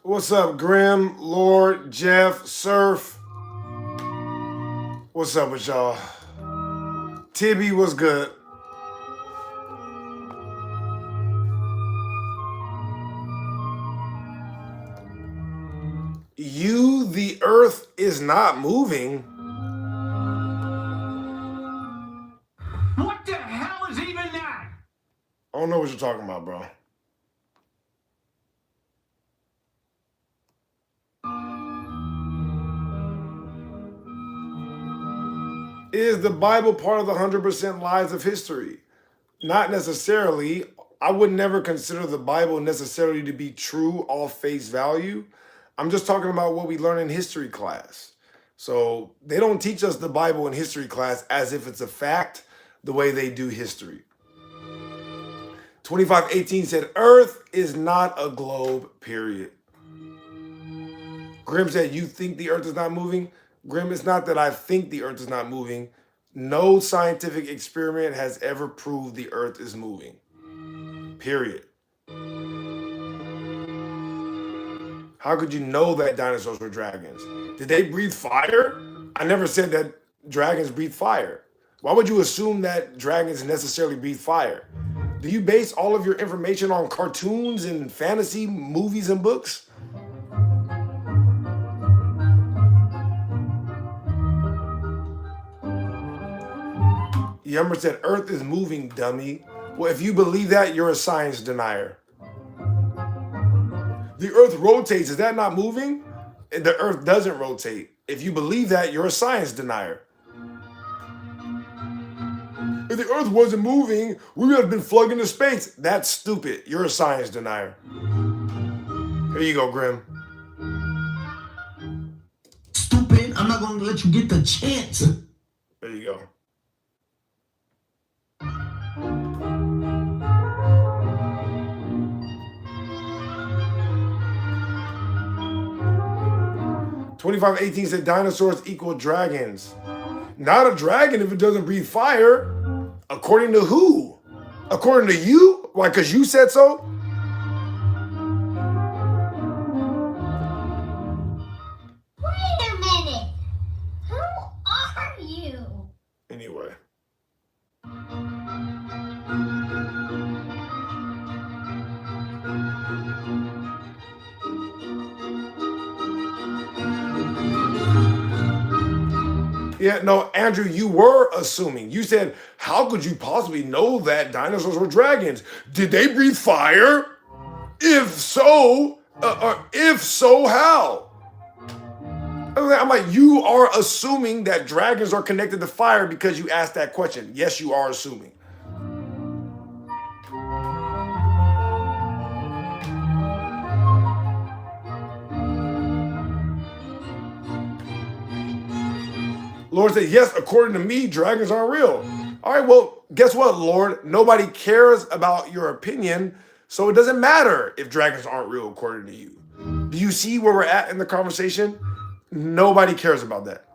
What's up, Grim, Lord, Jeff, Surf? What's up with y'all? Tibby, what's good? The earth is not moving. What the hell is even that? I don't know what you're talking about, bro. Is the Bible part of the 100% lies of history? Not necessarily. I would never consider the Bible necessarily to be true off face value. I'm just talking about what we learn in history class. So they don't teach us the Bible in history class as if it's a fact the way they do history. 2518 said, Earth is not a globe, period. Grim said, you think the earth is not moving? Grim, it's not that I think the earth is not moving. No scientific experiment has ever proved the earth is moving. Period. How could you know that dinosaurs were dragons? Did they breathe fire? I never said that dragons breathe fire. Why would you assume that dragons necessarily breathe fire? Do you base all of your information on cartoons and fantasy movies and books? Yummer said, Earth is moving, dummy. Well, if you believe that, you're a science denier. The earth rotates. Is that not moving? The earth doesn't rotate. If you believe that, you're a science denier. If the earth wasn't moving, we would have been plugged into space. That's stupid. You're a science denier. Here you go, Grim. Stupid. I'm not going to let you get the chance. There you go. $25.18 said dinosaurs equal dragons. Not a dragon if it doesn't breathe fire. According to who? According to you? Why, because you said so? Wait a minute. Who are you? Anyway. Yeah, no, Andrew, you were assuming. You said, how could you possibly know that dinosaurs were dragons? Did they breathe fire? If so, how? I'm like, you are assuming that dragons are connected to fire because you asked that question. Yes, you are assuming. Lord said, yes, according to me, dragons aren't real. All right, well, guess what, Lord? Nobody cares about your opinion, so it doesn't matter if dragons aren't real according to you. Do you see where we're at in the conversation? Nobody cares about that.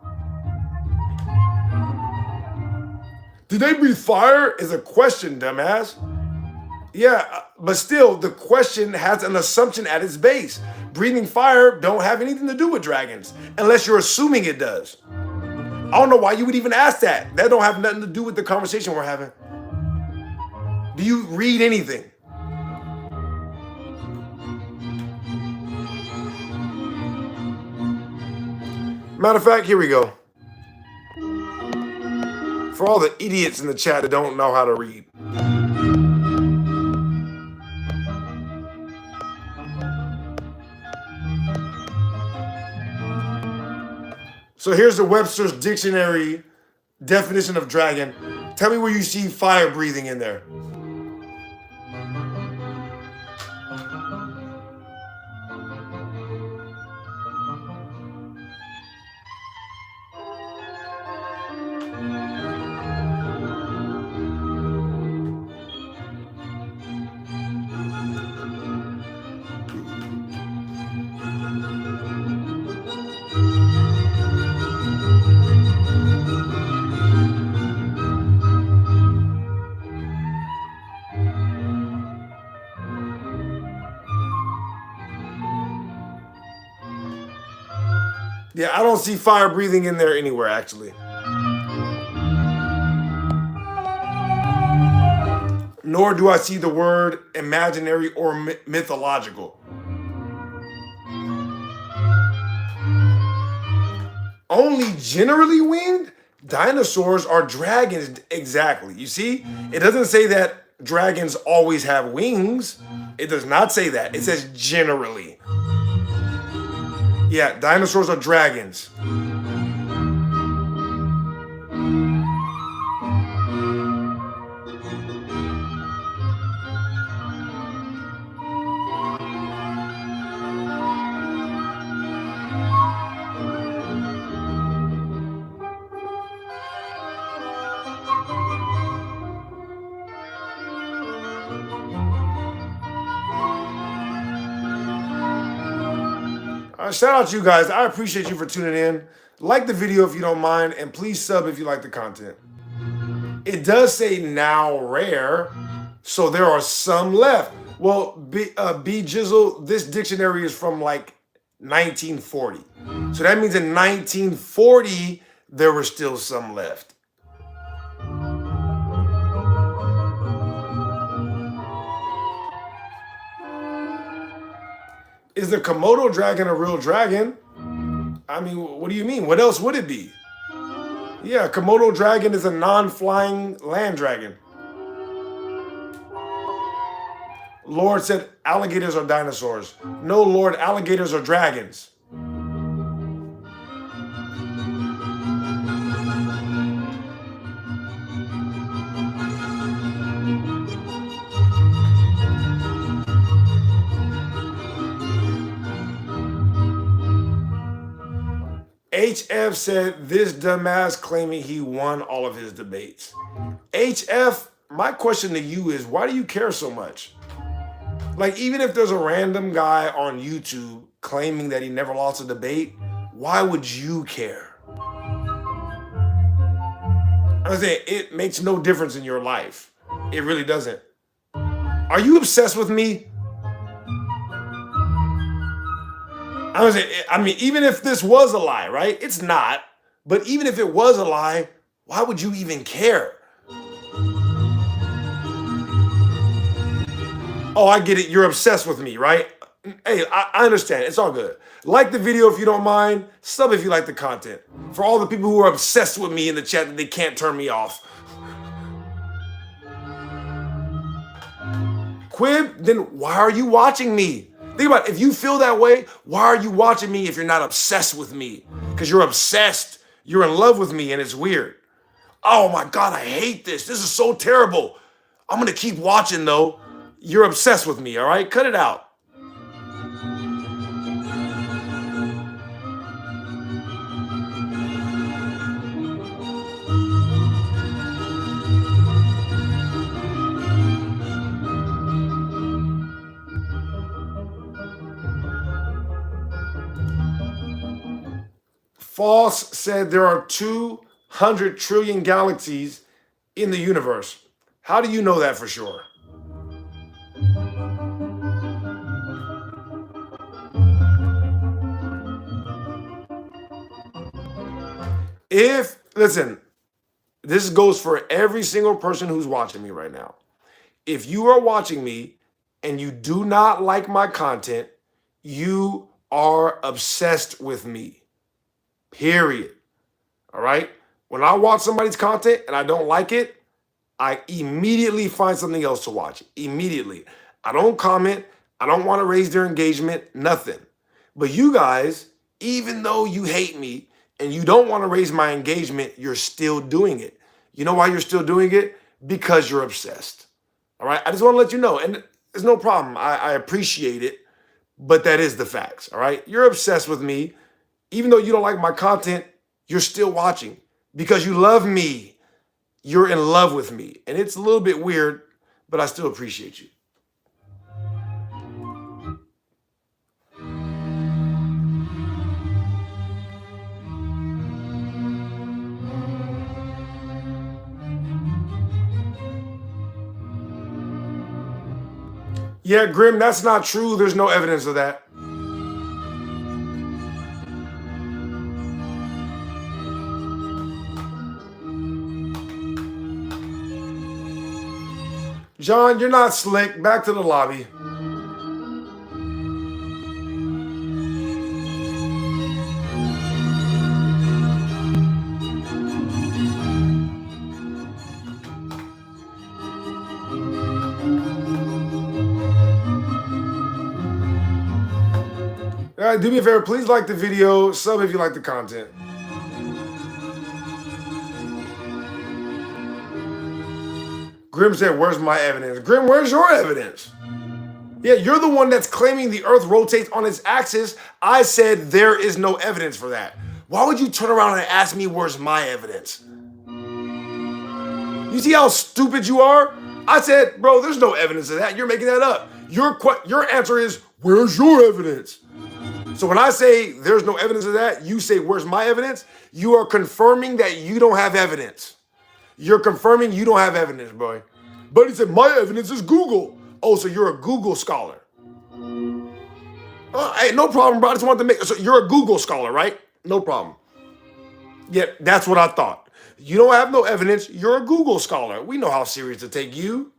Did they breathe fire is a question, dumbass. Yeah, but still, the question has an assumption at its base. Breathing fire don't have anything to do with dragons, unless you're assuming it does. I don't know why you would even ask that. That don't have nothing to do with the conversation we're having. Do you read anything? Matter of fact, here we go. For all the idiots in the chat that don't know how to read. So here's the Webster's Dictionary definition of dragon. Tell me where you see fire breathing in there. Yeah, I don't see fire breathing in there anywhere, actually. Nor do I see the word imaginary or mythological. Only generally winged? Dinosaurs are dragons, exactly. You see, it doesn't say that dragons always have wings. It does not say that. It says generally. Yeah, dinosaurs are dragons. Shout out to you guys. I appreciate you for tuning in. Like the video if you don't mind, and please sub if you like the content. It does say now rare, so there are some left. Well, B Jizzle, this dictionary is from like 1940. So that means in 1940, there were still some left. Is the Komodo dragon a real dragon? I mean, what do you mean? What else would it be? Yeah, Komodo dragon is a non-flying land dragon. Lord said alligators are dinosaurs. No, Lord, alligators are dragons. HF said this dumbass claiming he won all of his debates. HF, my question to you is, why do you care so much? Like, even if there's a random guy on YouTube claiming that he never lost a debate, why would you care? I'm saying it makes no difference in your life. It really doesn't. Are you obsessed with me? I mean, even if this was a lie, right? It's not. But even if it was a lie, why would you even care? Oh, I get it. You're obsessed with me, right? Hey, I understand. It's all good. Like the video if you don't mind. Sub if you like the content. For all the people who are obsessed with me in the chat that they can't turn me off. Quib, then why are you watching me? Think about it. If you feel that way, why are you watching me if you're not obsessed with me? Because you're obsessed. You're in love with me and it's weird. Oh my God, I hate this. This is so terrible. I'm going to keep watching though. You're obsessed with me, all right? Cut it out. False said there are 200 trillion galaxies in the universe. How do you know that for sure? Listen, this goes for every single person who's watching me right now. If you are watching me and you do not like my content, you are obsessed with me. Period. All right? When I watch somebody's content and I don't like it, I immediately find something else to watch. Immediately. I don't comment. I don't want to raise their engagement. Nothing. But you guys, even though you hate me and you don't want to raise my engagement, you're still doing it. You know why you're still doing it? Because you're obsessed. All right? I just want to let you know. And there's no problem. I appreciate it. But that is the facts. All right? You're obsessed with me. Even though you don't like my content, you're still watching because you love me. You're in love with me. And it's a little bit weird, but I still appreciate you. Yeah, Grim, that's not true. There's no evidence of that. John, you're not slick. Back to the lobby. All right, do me a favor. Please like the video. Sub if you like the content. Grim said, where's my evidence? Grim, where's your evidence? Yeah, you're the one that's claiming the earth rotates on its axis. I said there is no evidence for that. Why would you turn around and ask me where's my evidence? You see how stupid you are? I said, bro, there's no evidence of that. You're making that up. Your answer is, where's your evidence? So when I say there's no evidence of that, you say, where's my evidence? You are confirming that you don't have evidence. You're confirming you don't have evidence, boy. But he said, my evidence is Google. Oh, so you're a Google scholar. Hey, no problem, bro. I just wanted to make, so you're a Google scholar, right? No problem. Yeah, that's what I thought. You don't have no evidence. You're a Google scholar. We know how serious to take you.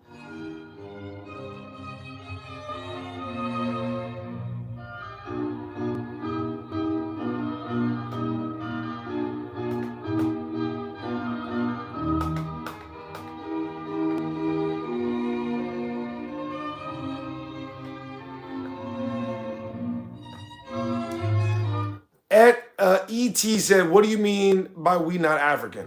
ET said, what do you mean by we not African?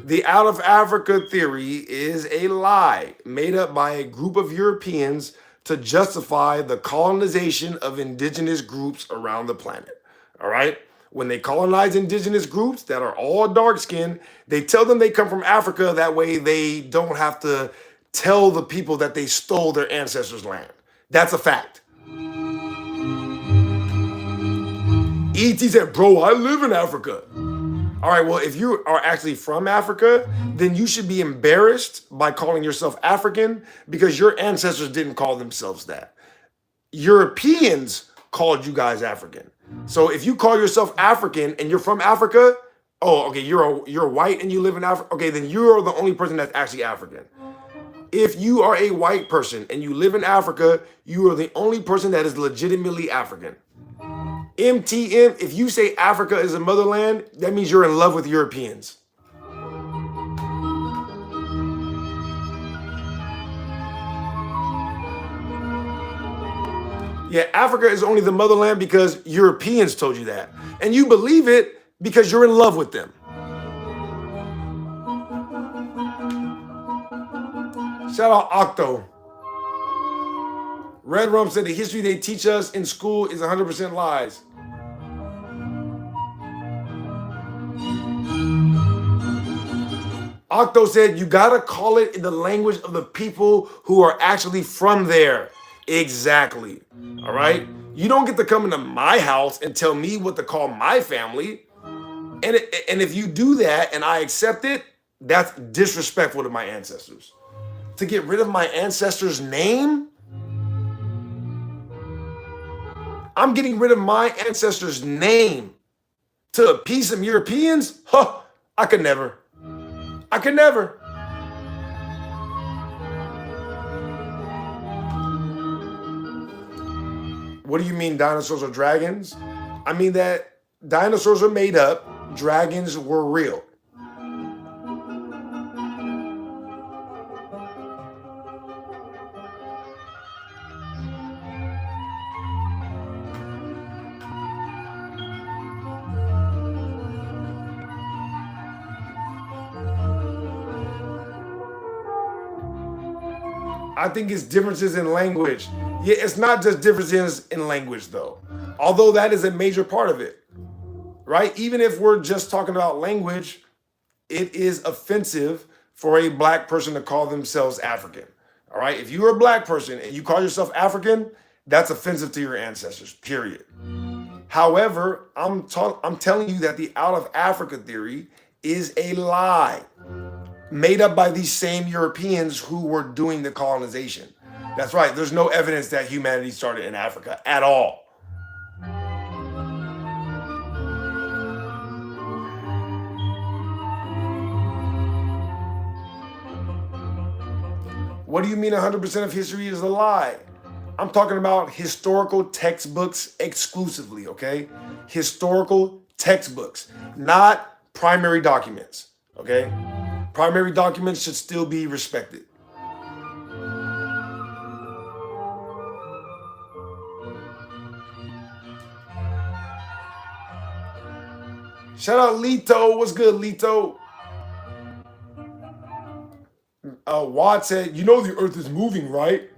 The out of Africa theory is a lie made up by a group of Europeans to justify the colonization of indigenous groups around the planet. All right? When they colonize indigenous groups that are all dark-skinned, they tell them they come from Africa. That way they don't have to tell the people that they stole their ancestors' land. That's a fact. ET said, bro, I live in Africa. All right, well, if you are actually from Africa, then you should be embarrassed by calling yourself African because your ancestors didn't call themselves that. Europeans called you guys African. So if you call yourself African and you're from Africa, oh, okay, you're white and you live in Africa, okay, then you're the only person that's actually African. If you are a white person and you live in Africa, you are the only person that is legitimately African. MTM, if you say Africa is a motherland, that means you're in love with Europeans. Yeah, Africa is only the motherland because Europeans told you that. And you believe it because you're in love with them. Shout out Octo. Red Rum said the history they teach us in school is 100% lies. Octo said you gotta call it in the language of the people who are actually from there. Exactly. All right? You don't get to come into my house and tell me what to call my family. And if you do that and I accept it, that's disrespectful to my ancestors. To get rid of my ancestors' name? I'm getting rid of my ancestors' name to appease some Europeans? Huh, I could never. I could never. What do you mean dinosaurs are dragons? I mean that dinosaurs are made up, dragons were real. I think it's differences in language. Yeah, it's not just differences in language though, although that is a major part of it, right? Even if we're just talking about language, it is offensive for a black person to call themselves African, all right? If you're a black person and you call yourself African, that's offensive to your ancestors, period. However, I'm telling you that the out of Africa theory is a lie made up by these same Europeans who were doing the colonization. That's right. There's no evidence that humanity started in Africa at all. What do you mean 100% of history is a lie? I'm talking about historical textbooks exclusively, okay? Historical textbooks, not primary documents, okay? Primary documents should still be respected. Shout out Lito. What's good, Lito? Watt said, you know the earth is moving, right?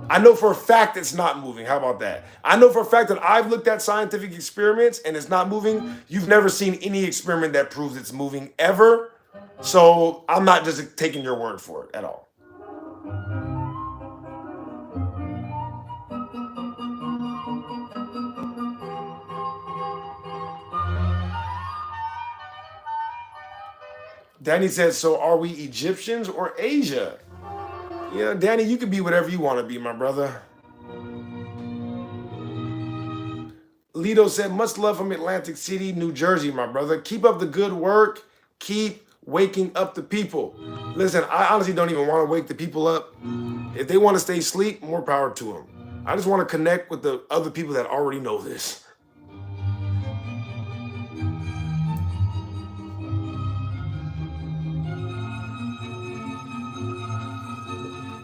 I know for a fact it's not moving. How about that? I know for a fact that I've looked at scientific experiments and it's not moving. You've never seen any experiment that proves it's moving ever. So I'm not just taking your word for it at all. Danny says, so are we Egyptians or Asia? Yeah, Danny, you can be whatever you want to be, my brother. Lito said, much love from Atlantic City, New Jersey, my brother. Keep up the good work. Keep waking up the people. Listen, I honestly don't even want to wake the people up. If they want to stay asleep, more power to them. I just want to connect with the other people that already know this.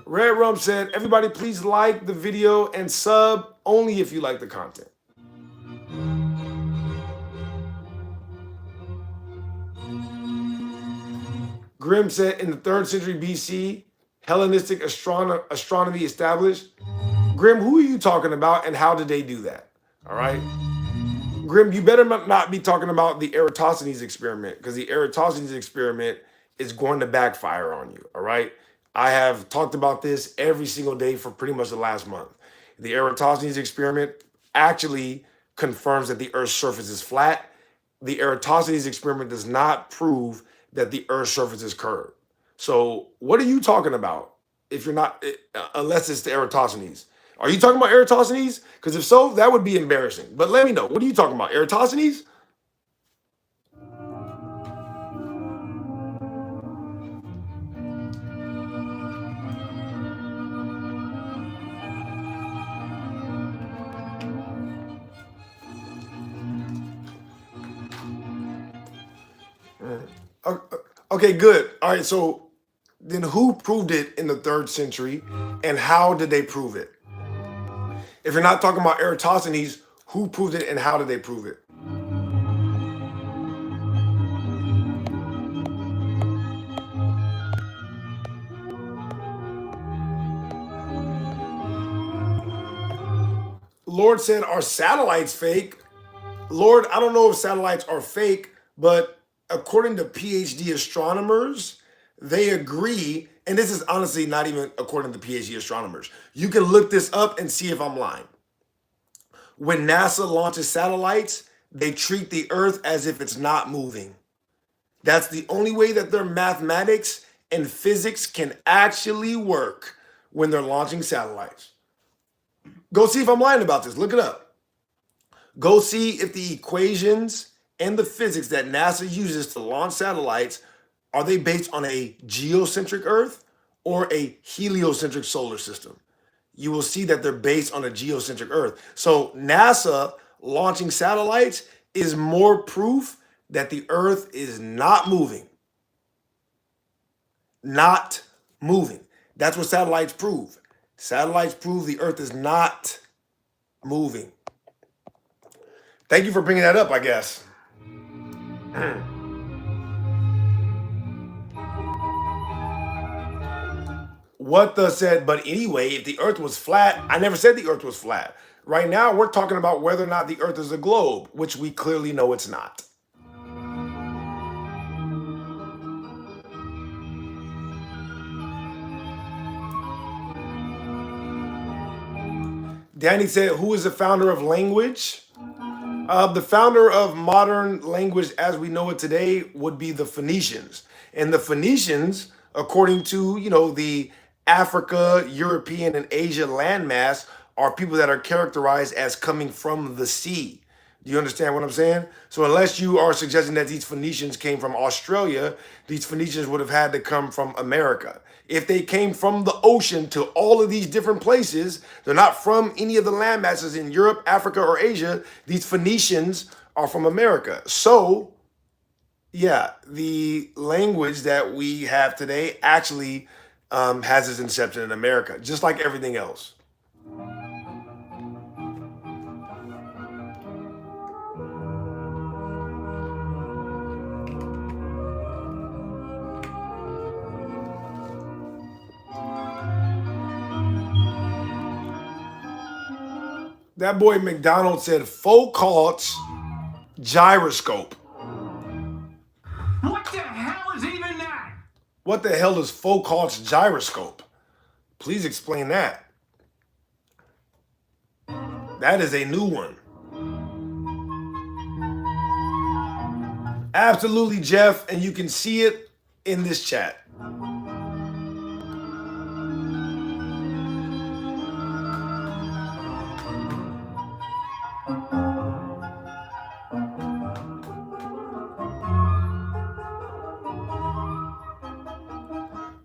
Red Rum said, everybody please like the video and sub only if you like the content. Grimm said, in the 3rd century BC, Hellenistic astronomy established. Grimm, who are you talking about and how did they do that? All right. Grimm, you better not be talking about the Eratosthenes experiment because the Eratosthenes experiment is going to backfire on you. All right. I have talked about this every single day for pretty much the last month. The Eratosthenes experiment actually confirms that the Earth's surface is flat. The Eratosthenes experiment does not prove that the Earth's surface is curved. So what are you talking about if you're not, unless it's the Eratosthenes? Are you talking about Eratosthenes? Because if so, that would be embarrassing. But let me know. What are you talking about? Eratosthenes? Okay, good. All right, so then who proved it in the 3rd century and how did they prove it? If you're not talking about Eratosthenes, who proved it and how did they prove it? Lord said, are satellites fake? Lord, I don't know if satellites are fake, but according to PhD astronomers, they agree, and this is honestly not even according to PhD astronomers. You can look this up and see if I'm lying. When NASA launches satellites, they treat the Earth as if it's not moving. That's the only way that their mathematics and physics can actually work when they're launching satellites. Go see if I'm lying about this. Look it up. Go see if the equations and the physics that NASA uses to launch satellites, are they based on a geocentric Earth or a heliocentric solar system? You will see that they're based on a geocentric Earth. So NASA launching satellites is more proof that the Earth is not moving. Not moving. That's what satellites prove. Satellites prove the Earth is not moving. Thank you for bringing that up, I guess. What the said, but anyway, if the Earth was flat, I never said the Earth was flat. Right now, we're talking about whether or not the Earth is a globe, which we clearly know it's not. Danny said, who is the founder of language? The founder of modern language as we know it today would be the Phoenicians. And the Phoenicians, according to, the Africa, European, and Asia landmass, are people that are characterized as coming from the sea. Do you understand what I'm saying? So unless you are suggesting that these Phoenicians came from Australia, these Phoenicians would have had to come from America. If they came from the ocean to all of these different places, they're not from any of the land masses in Europe, Africa, or Asia. These Phoenicians are from America. So, yeah, the language that we have today actually has its inception in America, just like everything else. That boy McDonald said Foucault's gyroscope. What the hell is even that? What the hell is Foucault's gyroscope? Please explain that. That is a new one. Absolutely, Jeff, and you can see it in this chat.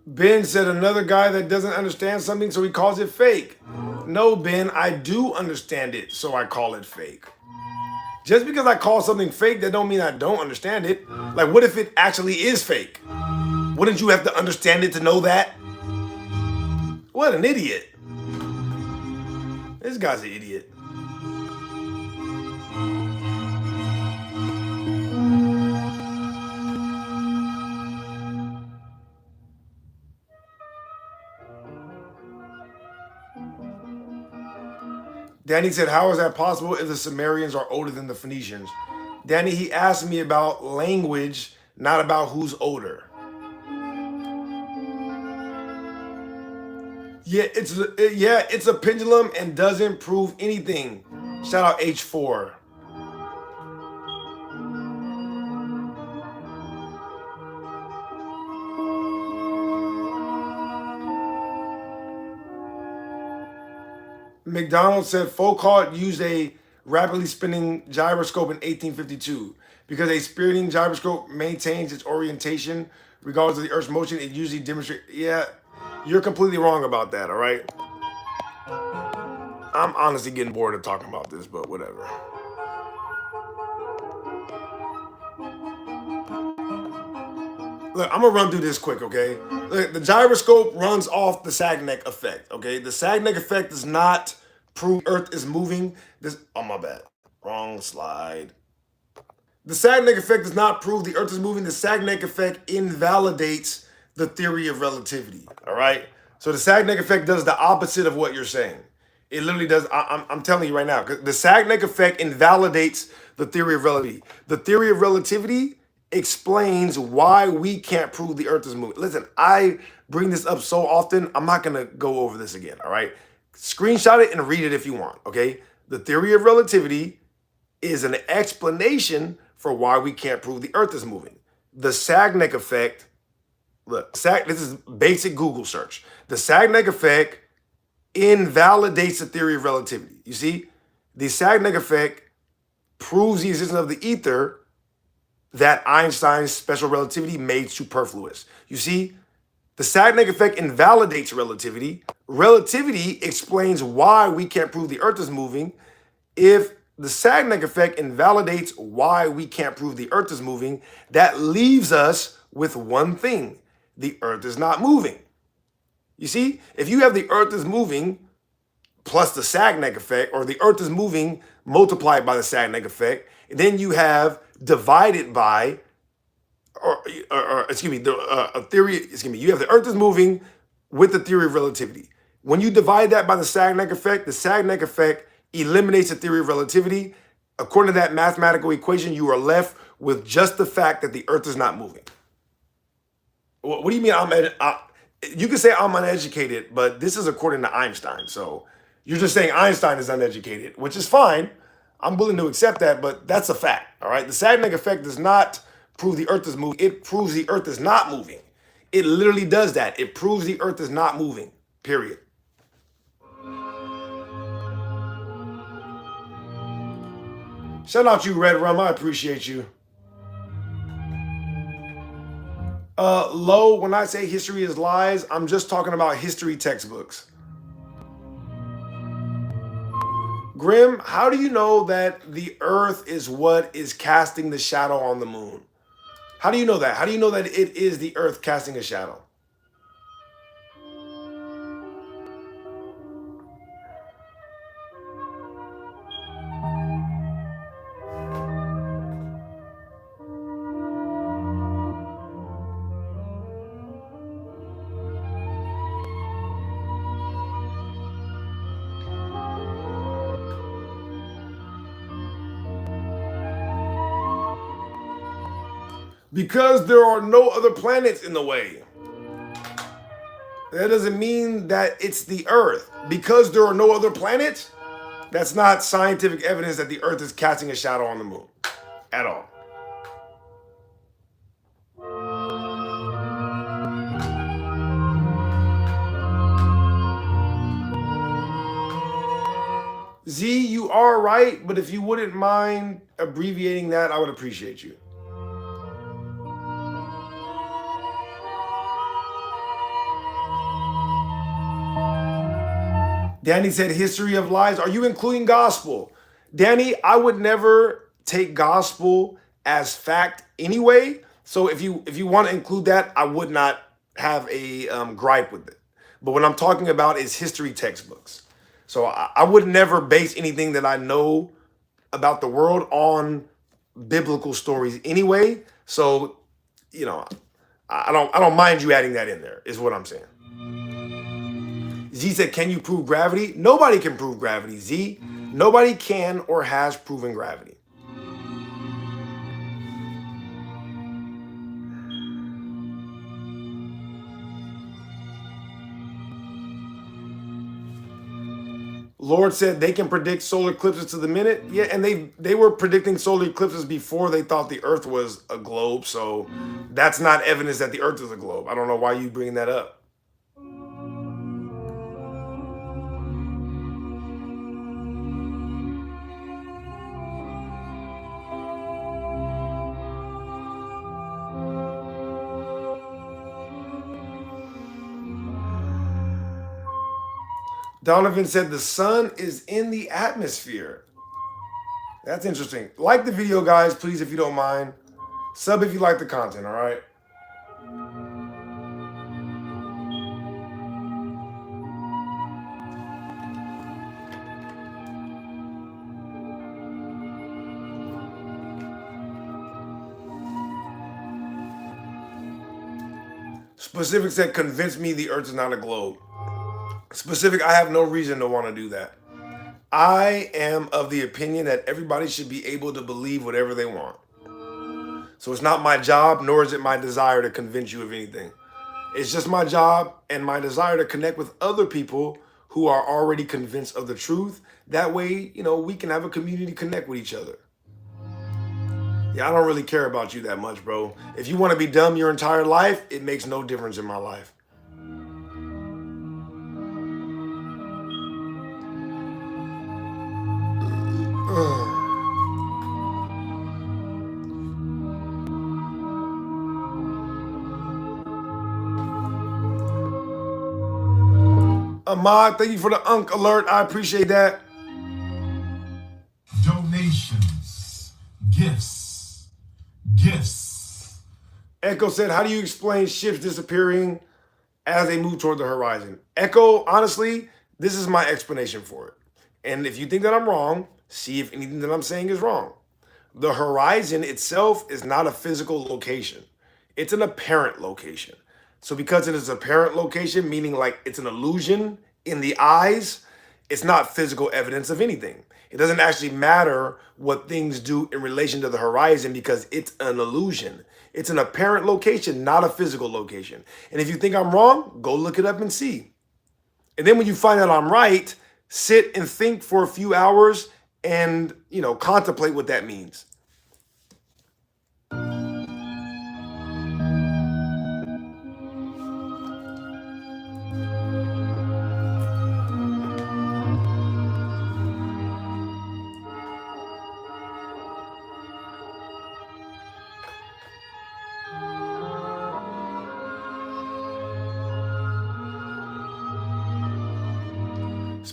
Ben said another guy that doesn't understand something, so he calls it fake. No, Ben, I do understand it, so I call it fake. Just because I call something fake, that don't mean I don't understand it. Like, what if it actually is fake? Wouldn't you have to understand it to know that? What an idiot. This guy's an idiot. Danny said, how is that possible if the Sumerians are older than the Phoenicians? Danny, he asked me about language, not about who's older. Yeah, it's a pendulum and doesn't prove anything. Shout out H4. McDonald said Foucault used a rapidly spinning gyroscope in 1852. Because a spinning gyroscope maintains its orientation regardless of the Earth's motion, it usually demonstrates. Yeah, you're completely wrong about that, all right? I'm honestly getting bored of talking about this, but whatever. Look, I'm gonna run through this quick, okay? Look, the gyroscope runs off the Sagnac effect, okay? The Sagnac effect does not prove Earth is moving. Oh, my bad. Wrong slide. The Sagnac effect does not prove the Earth is moving. The Sagnac effect invalidates the theory of relativity, all right? So the Sagnac effect does the opposite of what you're saying. It literally does. I'm telling you right now, the Sagnac effect invalidates the theory of relativity. The theory of relativity explains why we can't prove the Earth is moving. Listen, I bring this up so often, I'm not gonna go over this again, all right? Screenshot it and read it if you want, okay? The theory of relativity is an explanation for why we can't prove the Earth is moving. The Sagnac effect, look, this is basic Google search. The Sagnac effect invalidates the theory of relativity. You see, the Sagnac effect proves the existence of the ether that Einstein's special relativity made superfluous. You see, the Sagnac effect invalidates relativity. Relativity explains why we can't prove the Earth is moving. If the Sagnac effect invalidates why we can't prove the Earth is moving, that leaves us with one thing. The Earth is not moving. You see, if you have the Earth is moving plus the Sagnac effect, or the Earth is moving multiplied by the Sagnac effect, then you have divided by, you have the Earth is moving with the theory of relativity. When you divide that by the Sagnac effect eliminates the theory of relativity. According to that mathematical equation, you are left with just the fact that the Earth is not moving. What do you mean you can say I'm uneducated, but this is according to Einstein. So you're just saying Einstein is uneducated, which is fine. I'm willing to accept that, but that's a fact, all right? The Sagnac effect does not prove the Earth is moving. It proves the Earth is not moving. It literally does that. It proves the Earth is not moving, period. Shout out you, Red Rum. I appreciate you. Low, when I say history is lies, I'm just talking about history textbooks. Grim, how do you know that the earth is what is casting the shadow on the moon? How do you know that? How do you know that it is the earth casting a shadow? Because there are no other planets in the way. That doesn't mean that it's the Earth. Because there are no other planets, that's not scientific evidence that the Earth is casting a shadow on the moon. At all. Z, you are right, but if you wouldn't mind abbreviating that, I would appreciate you. Danny said history of lies. Are you including gospel? Danny, I would never take gospel as fact anyway. So if you want to include that, I would not have a gripe with it. But what I'm talking about is history textbooks. So I would never base anything that I know about the world on biblical stories anyway. So, you know, I don't mind you adding that in there, is what I'm saying. Z said, can you prove gravity? Nobody can prove gravity, Z. Nobody can or has proven gravity. Lord said they can predict solar eclipses to the minute. Yeah, and they were predicting solar eclipses before they thought the Earth was a globe. So that's not evidence that the Earth is a globe. I don't know why you bring that up. Donovan said the sun is in the atmosphere. That's interesting. Like the video, guys, please, if you don't mind. Sub if you like the content, all right? Specific said, convince me the Earth is not a globe. Specific, I have no reason to want to do that. I am of the opinion that everybody should be able to believe whatever they want. So it's not my job, nor is it my desire to convince you of anything. It's just my job and my desire to connect with other people who are already convinced of the truth. That way, you know, we can have a community connect with each other. Yeah, I don't really care about you that much, bro. If you want to be dumb your entire life, it makes no difference in my life. Ahmad, thank you for the Unk alert. I appreciate that. Donations, gifts. Echo said, how do you explain ships disappearing as they move toward the horizon? Echo, honestly, this is my explanation for it. And if you think that I'm wrong, see if anything that I'm saying is wrong. The horizon itself is not a physical location. It's an apparent location. So because it is an apparent location, meaning like it's an illusion in the eyes, it's not physical evidence of anything. It doesn't actually matter what things do in relation to the horizon because it's an illusion. It's an apparent location, not a physical location. And if you think I'm wrong, go look it up and see. And then when you find out I'm right, sit and think for a few hours and, you know, contemplate what that means.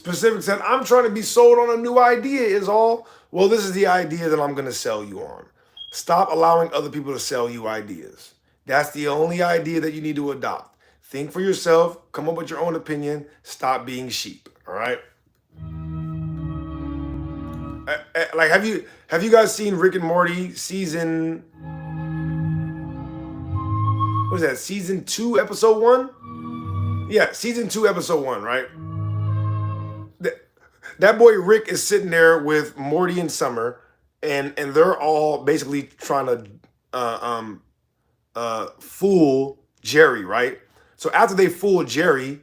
Pacific said, I'm trying to be sold on a new idea is all. Well, this is the idea that I'm going to sell you on. Stop allowing other people to sell you ideas. That's the only idea that you need to adopt. Think for yourself, come up with your own opinion, stop being sheep, all right? Like, have you guys seen Rick and Morty season, what is that, season 2, episode 1? Yeah, season 2, episode 1, right? That boy Rick is sitting there with Morty and Summer, and they're all basically trying to fool Jerry, right? So after they fool Jerry,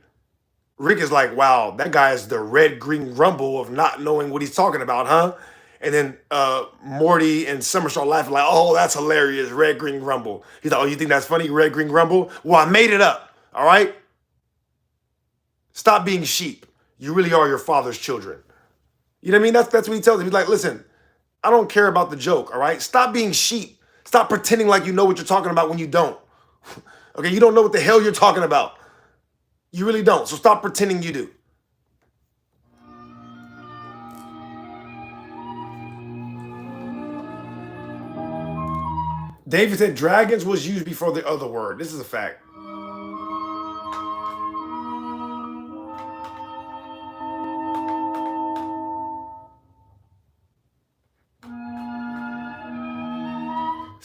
Rick is like, wow, that guy is the red green rumble of not knowing what he's talking about, huh? And then Morty and Summer start laughing like, oh, that's hilarious, red green rumble. He's like, oh, you think that's funny, red green rumble? Well, I made it up, all right? Stop being sheep. You really are your father's children. You know what I mean? That's what he tells them. He's like, listen, I don't care about the joke, all right? Stop being sheep. Stop pretending like you know what you're talking about when you don't. Okay, you don't know what the hell you're talking about. You really don't. So stop pretending you do. David said dragons was used before the other word. This is a fact.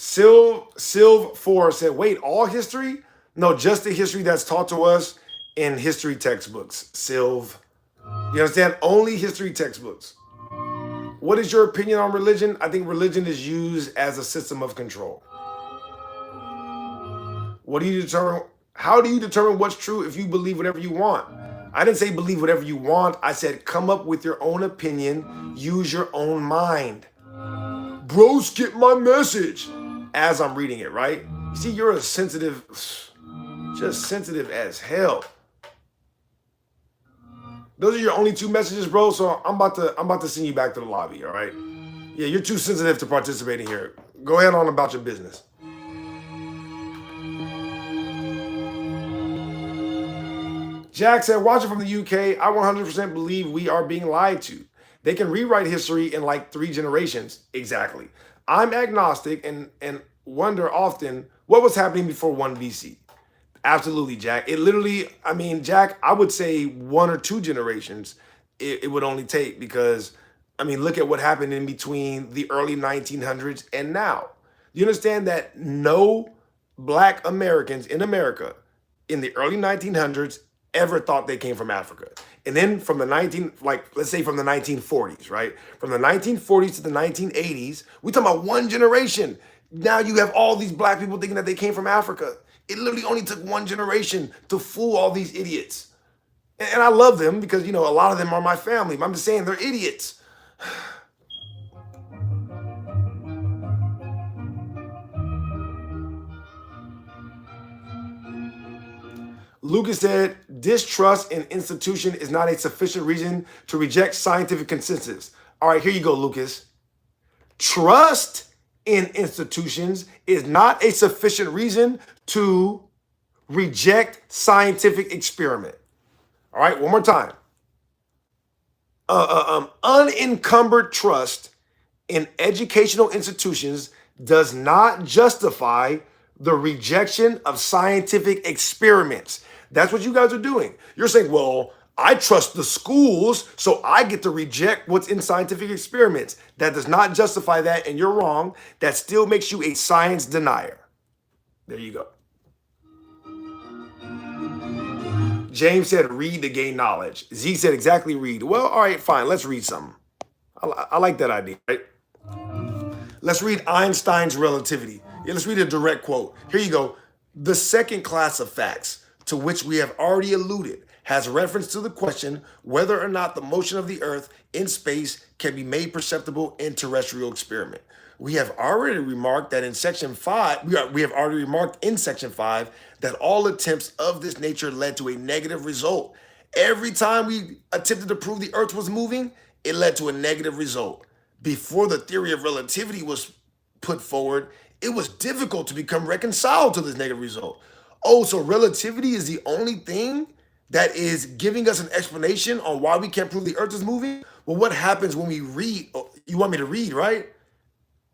Sylv 4 said, wait, all history? No, just the history that's taught to us in history textbooks. Sylv. You understand? Only history textbooks. What is your opinion on religion? I think religion is used as a system of control. What do you determine? How do you determine what's true if you believe whatever you want? I didn't say believe whatever you want. I said come up with your own opinion. Use your own mind. Bro, skip my message as I'm reading it, right? You see, you're a sensitive, just sensitive as hell. Those are your only 2 messages, bro. So I'm about to send you back to the lobby, all right? Yeah, you're too sensitive to participate in here. Go ahead on about your business. Jack said, watching from the UK, I 100% believe we are being lied to. They can rewrite history in like 3 generations. Exactly. I'm agnostic and wonder often what was happening before 1 BC. Absolutely, Jack. It literally, I mean, Jack, I would say 1 or 2 generations it would only take because, I mean, look at what happened in between the early 1900s and now. You understand that no Black Americans in America in the early 1900s ever thought they came from Africa. And then from the let's say from the 1940s, right? From the 1940s to the 1980s, we talking about 1 generation. Now you have all these Black people thinking that they came from Africa. It literally only took 1 generation to fool all these idiots. And I love them because, you know, a lot of them are my family. But I'm just saying they're idiots. Lucas said, distrust in institution is not a sufficient reason to reject scientific consensus. All right, here you go, Lucas. Trust in institutions is not a sufficient reason to reject scientific experiment. All right, one more time. Unencumbered trust in educational institutions does not justify the rejection of scientific experiments. That's what you guys are doing. You're saying, well, I trust the schools, so I get to reject what's in scientific experiments. That does not justify that, and you're wrong. That still makes you a science denier. There you go. James said, read to gain knowledge. Z said, exactly, read. Well, all right, fine. Let's read something. I like that idea, right? Let's read Einstein's relativity. Yeah, let's read a direct quote. Here you go. The second class of facts, to which we have already alluded, has reference to the question whether or not the motion of the Earth in space can be made perceptible in terrestrial experiment. We have already remarked that in section 5, we have already remarked in section 5 that all attempts of this nature led to a negative result. Every time we attempted to prove the Earth was moving, it led to a negative result. Before the theory of relativity was put forward, it was difficult to become reconciled to this negative result. Oh, so relativity is the only thing that is giving us an explanation on why we can't prove the earth is moving? Well, what happens when we read? Oh, you want me to read, right?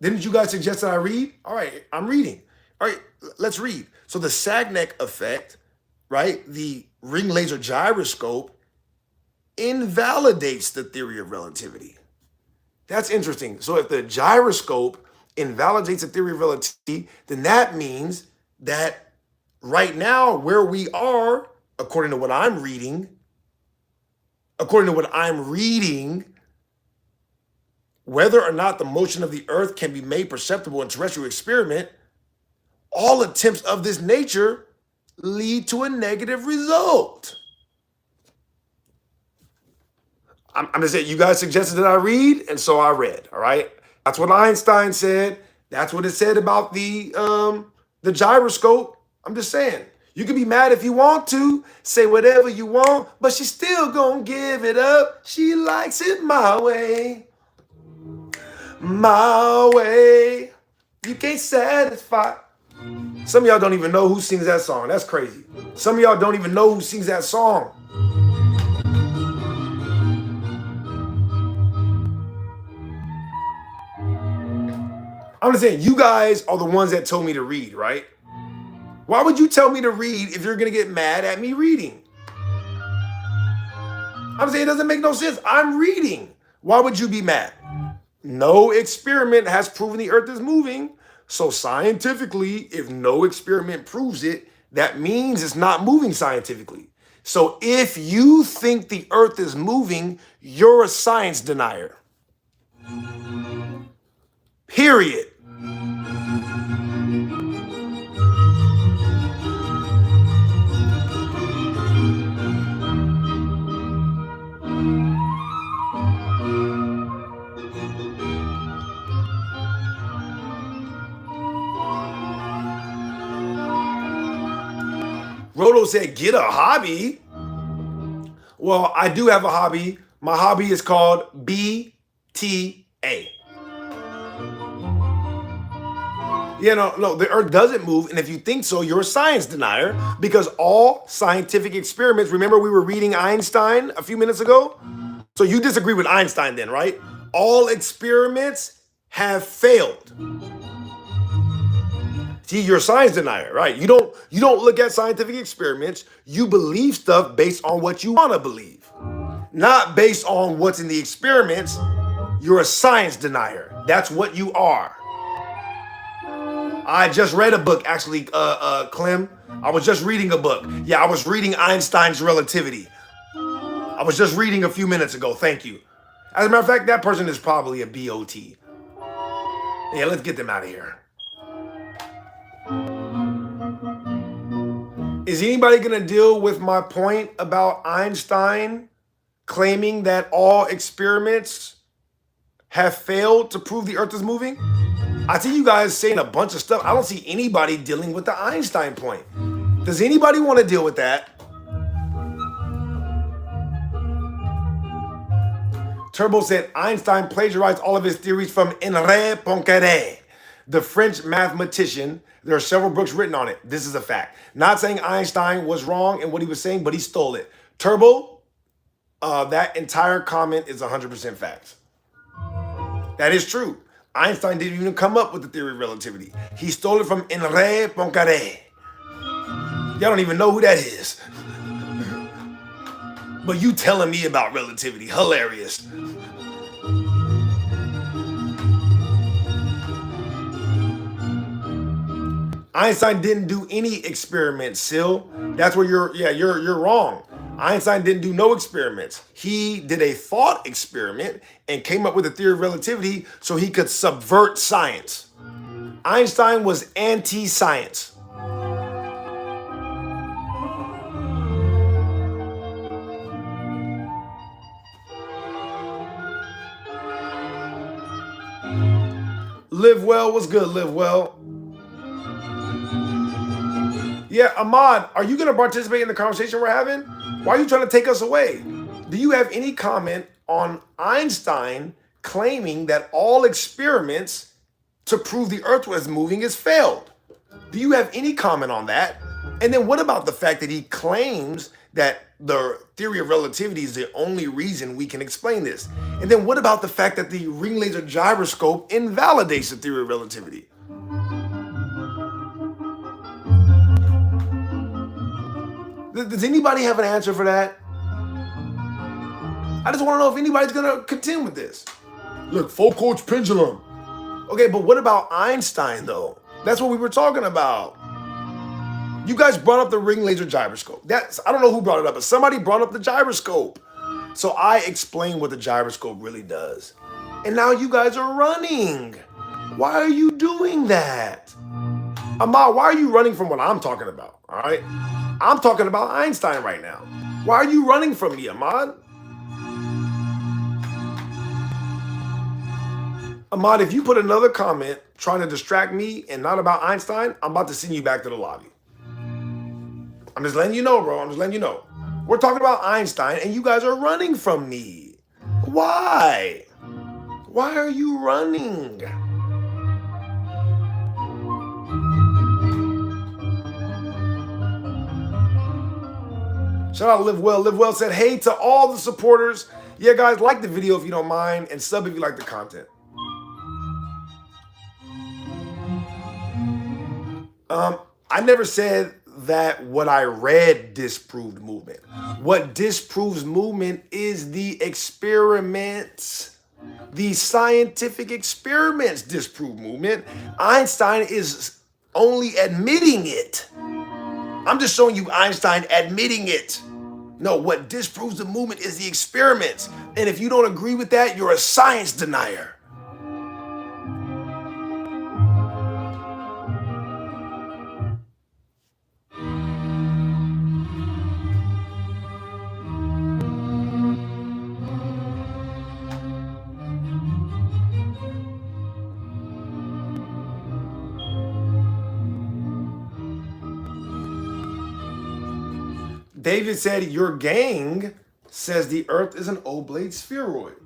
Didn't you guys suggest that I read? All right, I'm reading. All right, let's read. So the Sagnac effect, right? The ring laser gyroscope invalidates the theory of relativity. That's interesting. So if the gyroscope invalidates the theory of relativity, then that means that right now, where we are, according to what I'm reading, whether or not the motion of the earth can be made perceptible in terrestrial experiment, all attempts of this nature lead to a negative result. I'm just saying, you guys suggested that I read, and so I read, all right? That's what Einstein said. That's what it said about the gyroscope. I'm just saying. You can be mad if you want to, say whatever you want, but she's still gonna give it up. She likes it my way. My way. You can't satisfy. Some of y'all don't even know who sings that song. That's crazy. Some of y'all don't even know who sings that song. I'm just saying, you guys are the ones that told me to read, right? Why would you tell me to read if you're going to get mad at me reading? I'm saying it doesn't make no sense. I'm reading. Why would you be mad? No experiment has proven the earth is moving. So scientifically, if no experiment proves it, that means it's not moving scientifically. So if you think the earth is moving, you're a science denier. Period. Roto said, get a hobby. Well, I do have a hobby. My hobby is called BTA. Yeah, no, the earth doesn't move. And if you think so, you're a science denier, because all scientific experiments, remember we were reading Einstein a few minutes ago? So you disagree with Einstein then, right? All experiments have failed. See, you're a science denier, right? You don't look at scientific experiments. You believe stuff based on what you want to believe, not based on what's in the experiments. You're a science denier. That's what you are. I just read a book, actually, Clem. I was just reading a book. Yeah, I was reading Einstein's Relativity. I was just reading a few minutes ago. Thank you. As a matter of fact, that person is probably a BOT. Yeah, let's get them out of here. Is anybody going to deal with my point about Einstein claiming that all experiments have failed to prove the earth is moving? I see you guys saying a bunch of stuff. I don't see anybody dealing with the Einstein point. Does anybody want to deal with that? Turbo said Einstein plagiarized all of his theories from Henri Poincaré, the French mathematician. There are several books written on it. This is a fact. Not saying Einstein was wrong in what he was saying, but he stole it. Turbo, that entire comment is 100% facts. That is true. Einstein didn't even come up with the theory of relativity. He stole it from Henri Poincaré. Y'all don't even know who that is. But you telling me about relativity, hilarious. Einstein didn't do any experiments, Sil. That's where you're wrong. Einstein didn't do no experiments. He did a thought experiment and came up with a theory of relativity so he could subvert science. Einstein was anti-science. Live well, what's good, live well? Yeah, Ahmad, are you going to participate in the conversation we're having? Why are you trying to take us away? Do you have any comment on Einstein claiming that all experiments to prove the earth was moving has failed? Do you have any comment on that? And then what about the fact that he claims that the theory of relativity is the only reason we can explain this. And then what about the fact that the ring laser gyroscope invalidates the theory of relativity? Does anybody have an answer for that? I just want to know if anybody's going to contend with this. Look, Foucault's pendulum. Okay, but what about Einstein, though? That's what we were talking about. You guys brought up the ring laser gyroscope. I don't know who brought it up, but somebody brought up the gyroscope. So I explained what the gyroscope really does. And now you guys are running. Why are you doing that? Ahmad, why are you running from what I'm talking about? All right? I'm talking about Einstein right now. Why are you running from me, Ahmad? Ahmad, if you put another comment trying to distract me and not about Einstein, I'm about to send you back to the lobby. I'm just letting you know, bro. I'm just letting you know. We're talking about Einstein and you guys are running from me. Why? Why are you running? Shout out Live Well. Live Well said, hey to all the supporters. Yeah, guys, like the video if you don't mind and sub if you like the content. I never said that what I read disproved movement. What disproves movement is the experiments. The scientific experiments disprove movement. Einstein is only admitting it. I'm just showing you Einstein admitting it. No, what disproves the movement is the experiments. And if you don't agree with that, you're a science denier. David said, your gang says the Earth is an oblate spheroid.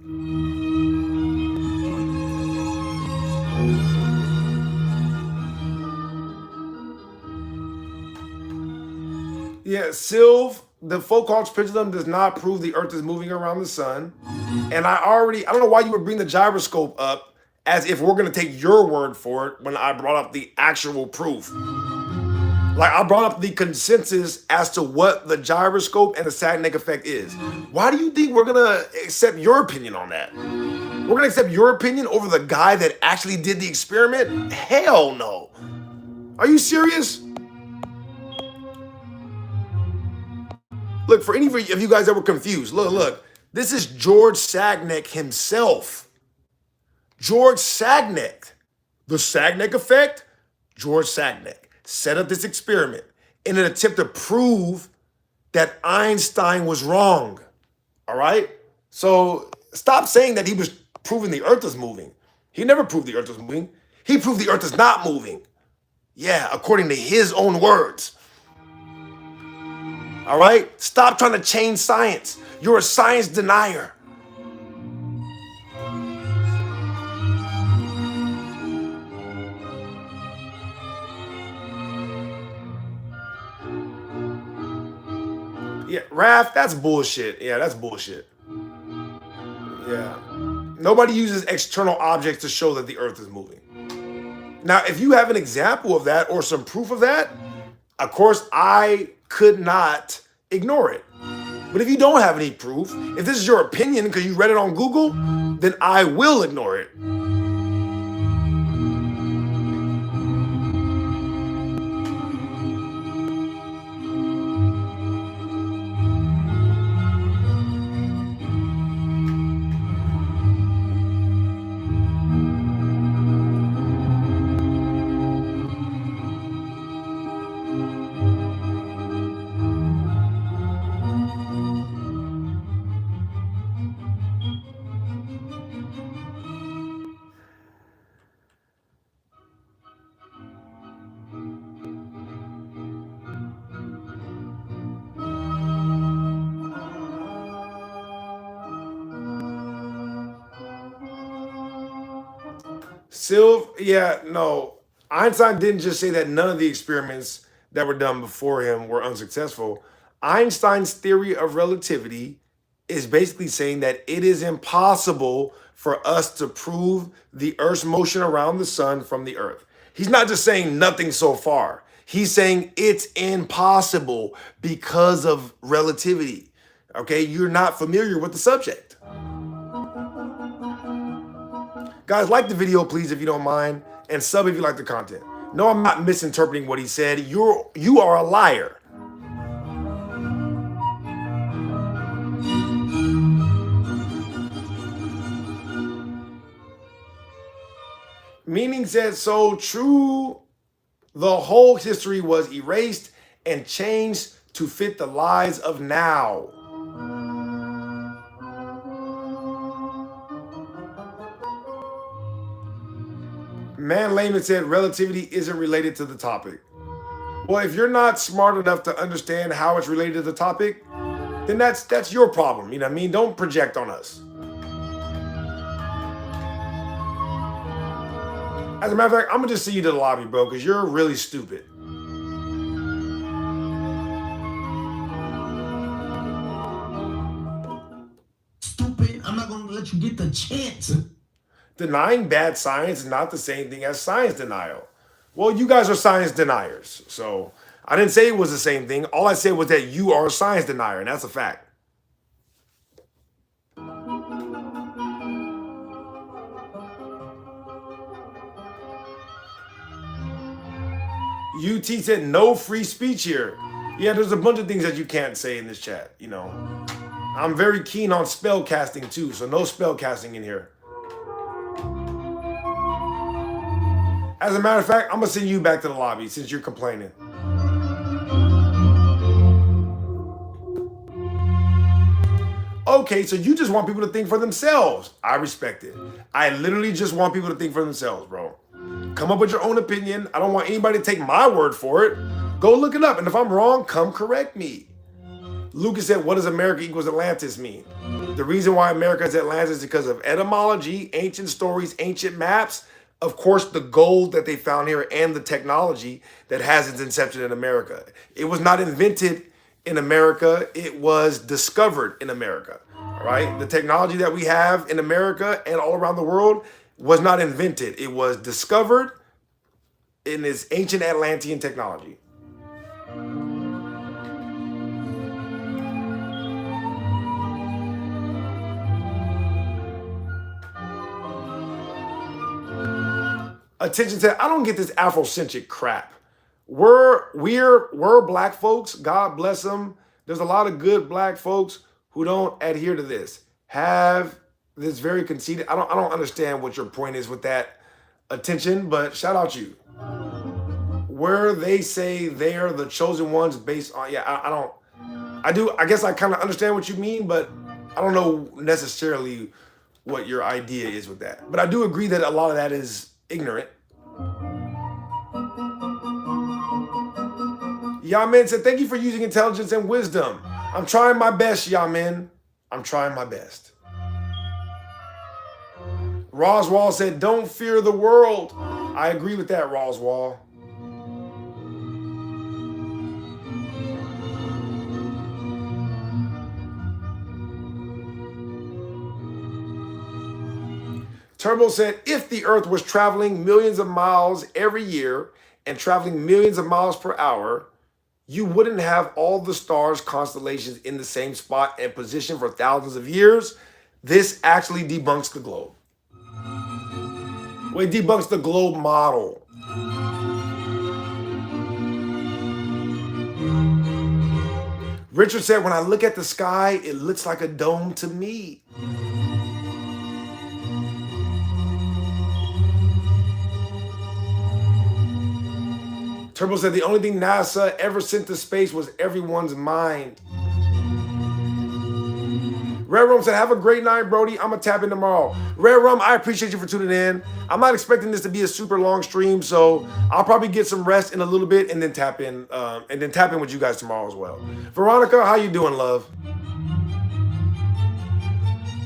Yeah, Sylv, the Foucault's pendulum does not prove the Earth is moving around the sun. And I don't know why you would bring the gyroscope up as if we're going to take your word for it when I brought up the actual proof. Like, I brought up the consensus as to what the gyroscope and the Sagnac effect is. Why do you think we're going to accept your opinion on that? We're going to accept your opinion over the guy that actually did the experiment? Hell no. Are you serious? Look, for any of you guys that were confused, look. This is George Sagnac himself. George Sagnac. The Sagnac effect, George Sagnac set up this experiment in an attempt to prove that Einstein was wrong. All right? So stop saying that he was proving the Earth is moving. He never proved the Earth was moving. He proved the Earth is not moving. Yeah, according to his own words. All right? Stop trying to change science. You're a science denier. Yeah, Raph, that's bullshit. Yeah, that's bullshit. Yeah. Nobody uses external objects to show that the Earth is moving. Now, if you have an example of that or some proof of that, of course, I could not ignore it. But if you don't have any proof, if this is your opinion because you read it on Google, then I will ignore it. Sylv, yeah, no. Einstein didn't just say that none of the experiments that were done before him were unsuccessful. Einstein's theory of relativity is basically saying that it is impossible for us to prove the Earth's motion around the sun from the Earth. He's not just saying nothing so far. He's saying it's impossible because of relativity. Okay, you're not familiar with the subject. Guys, like the video, please, if you don't mind, and sub if you like the content. No, I'm not misinterpreting what he said. You are a liar. Meaning said, so true, the whole history was erased and changed to fit the lies of now. Man Layman said relativity isn't related to the topic. Well, if you're not smart enough to understand how it's related to the topic, then that's your problem. You know what I mean? Don't project on us. As a matter of fact, I'm gonna just send you to the lobby, bro, because you're really stupid. Stupid. I'm not gonna let you get the chance. Denying bad science is not the same thing as science denial. Well, you guys are science deniers. So I didn't say it was the same thing. All I said was that you are a science denier, and that's a fact. UT said no free speech here. Yeah, there's a bunch of things that you can't say in this chat, you know. I'm very keen on spell casting too, so no spell casting in here. As a matter of fact, I'm gonna send you back to the lobby since you're complaining. Okay, so you just want people to think for themselves. I respect it. I literally just want people to think for themselves, bro. Come up with your own opinion. I don't want anybody to take my word for it. Go look it up, and if I'm wrong, come correct me. Lucas said, what does America equals Atlantis mean? The reason why America is Atlantis is because of etymology, ancient stories, ancient maps, of course, the gold that they found here, and the technology that has its inception in America. It was not invented in America. It was discovered in America, all right? The technology that we have in America and all around the world was not invented. It was discovered in this ancient Atlantean technology. Attention said, I don't get this Afrocentric crap. We're black folks. God bless them. There's a lot of good black folks who don't adhere to this. Have this very conceited. I don't understand what your point is with that, Attention, but shout out you. Where they say they're the chosen ones based on, I guess I kind of understand what you mean, but I don't know necessarily what your idea is with that. But I do agree that a lot of that is ignorant. Yamin said, thank you for using intelligence and wisdom. I'm trying my best, Yamin. I'm trying my best. Roswell said, don't fear the world. I agree with that, Roswell. Turbo said, if the Earth was traveling millions of miles every year and traveling millions of miles per hour, you wouldn't have all the stars, constellations in the same spot and position for thousands of years. This actually debunks the globe. Well, it debunks the globe model. Richard said, when I look at the sky, it looks like a dome to me. Turbo said the only thing NASA ever sent to space was everyone's mind. Red Rum said, have a great night, Brody. I'm going to tap in tomorrow. Red Rum, I appreciate you for tuning in. I'm not expecting this to be a super long stream, so I'll probably get some rest in a little bit and then tap in with you guys tomorrow as well. Veronica, how you doing, love?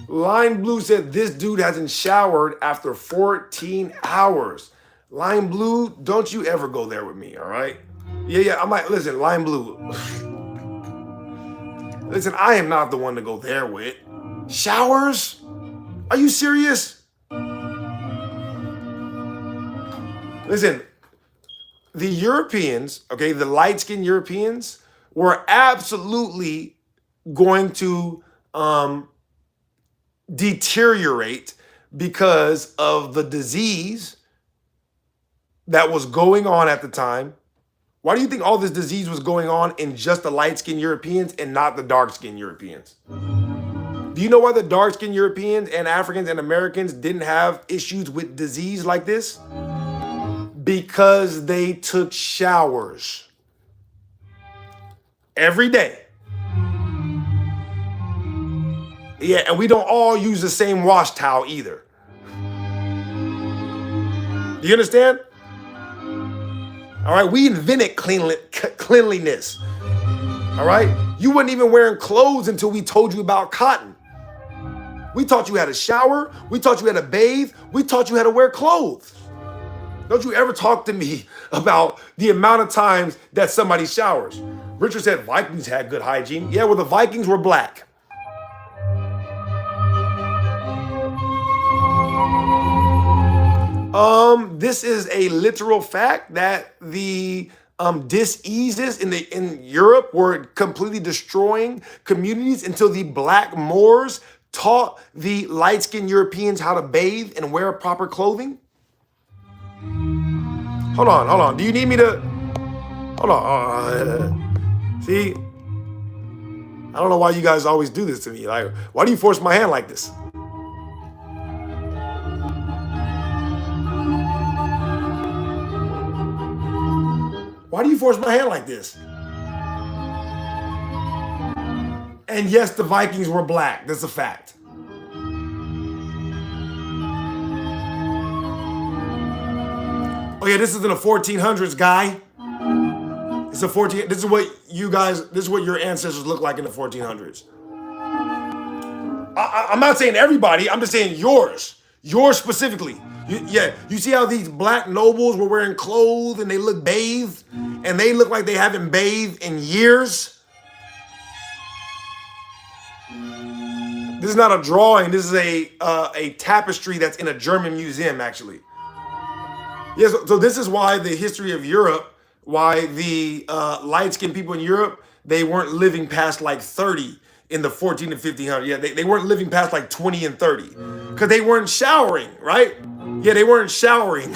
Line Blue said, this dude hasn't showered after 14 hours. Line Blue, don't you ever go there with me, all right? Yeah, I'm like, listen, Line Blue. Listen, I am not the one to go there with. Showers? Are you serious? Listen, the Europeans, okay, the light-skinned Europeans were absolutely going to deteriorate because of the disease that was going on at the time. Why do you think all this disease was going on in just the light-skinned Europeans and not the dark-skinned Europeans? Do you know why the dark-skinned Europeans and Africans and Americans didn't have issues with disease like this? Because they took showers every day. Yeah, and we don't all use the same wash towel either. Do you understand? All right, we invented cleanliness. All right, you weren't even wearing clothes until we told you about cotton. We taught you how to shower. We taught you how to bathe. We taught you how to wear clothes. Don't you ever talk to me about the amount of times that somebody showers. Richard said Vikings had good hygiene. Yeah, well, the Vikings were black. This is a literal fact that the diseases in Europe were completely destroying communities until the black Moors taught the light-skinned Europeans how to bathe and wear proper clothing. Hold on. Do you need me to? Hold on. See, I don't know why you guys always do this to me. Like, why do you force my hand like this? Why do you force my hand like this? And yes, the Vikings were black. That's a fact. Oh yeah, this is in the 1400s, guy. It's a 14. This is what you guys. This is what your ancestors looked like in the 1400s. I'm not saying everybody. I'm just saying yours. Yours specifically. You see how these black nobles were wearing clothes and they look bathed and they look like they haven't bathed in years? This is not a drawing. This is a tapestry that's in a German museum, actually. Yes, so this is why the history of Europe, why the light-skinned people in Europe, they weren't living past like 30 in the 14 to 1500s. Yeah, they weren't living past like 20 and 30 because they weren't showering, right? Yeah, they weren't showering.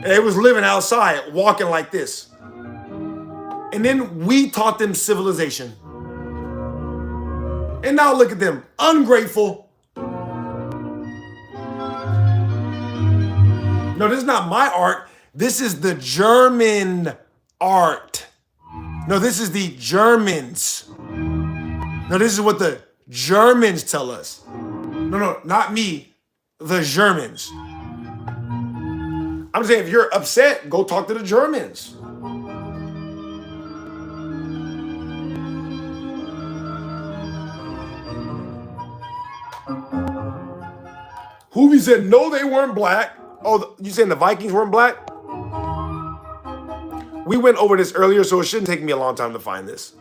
They was living outside, walking like this. And then we taught them civilization. And now look at them, ungrateful. No, this is not my art. This is the German art. No, this is the Germans. No, this is what the Germans tell us. No, not me, the Germans. I'm saying if you're upset, go talk to the Germans. Hoovy said, no, they weren't black. Oh, you saying the Vikings weren't black? We went over this earlier, so it shouldn't take me a long time to find this.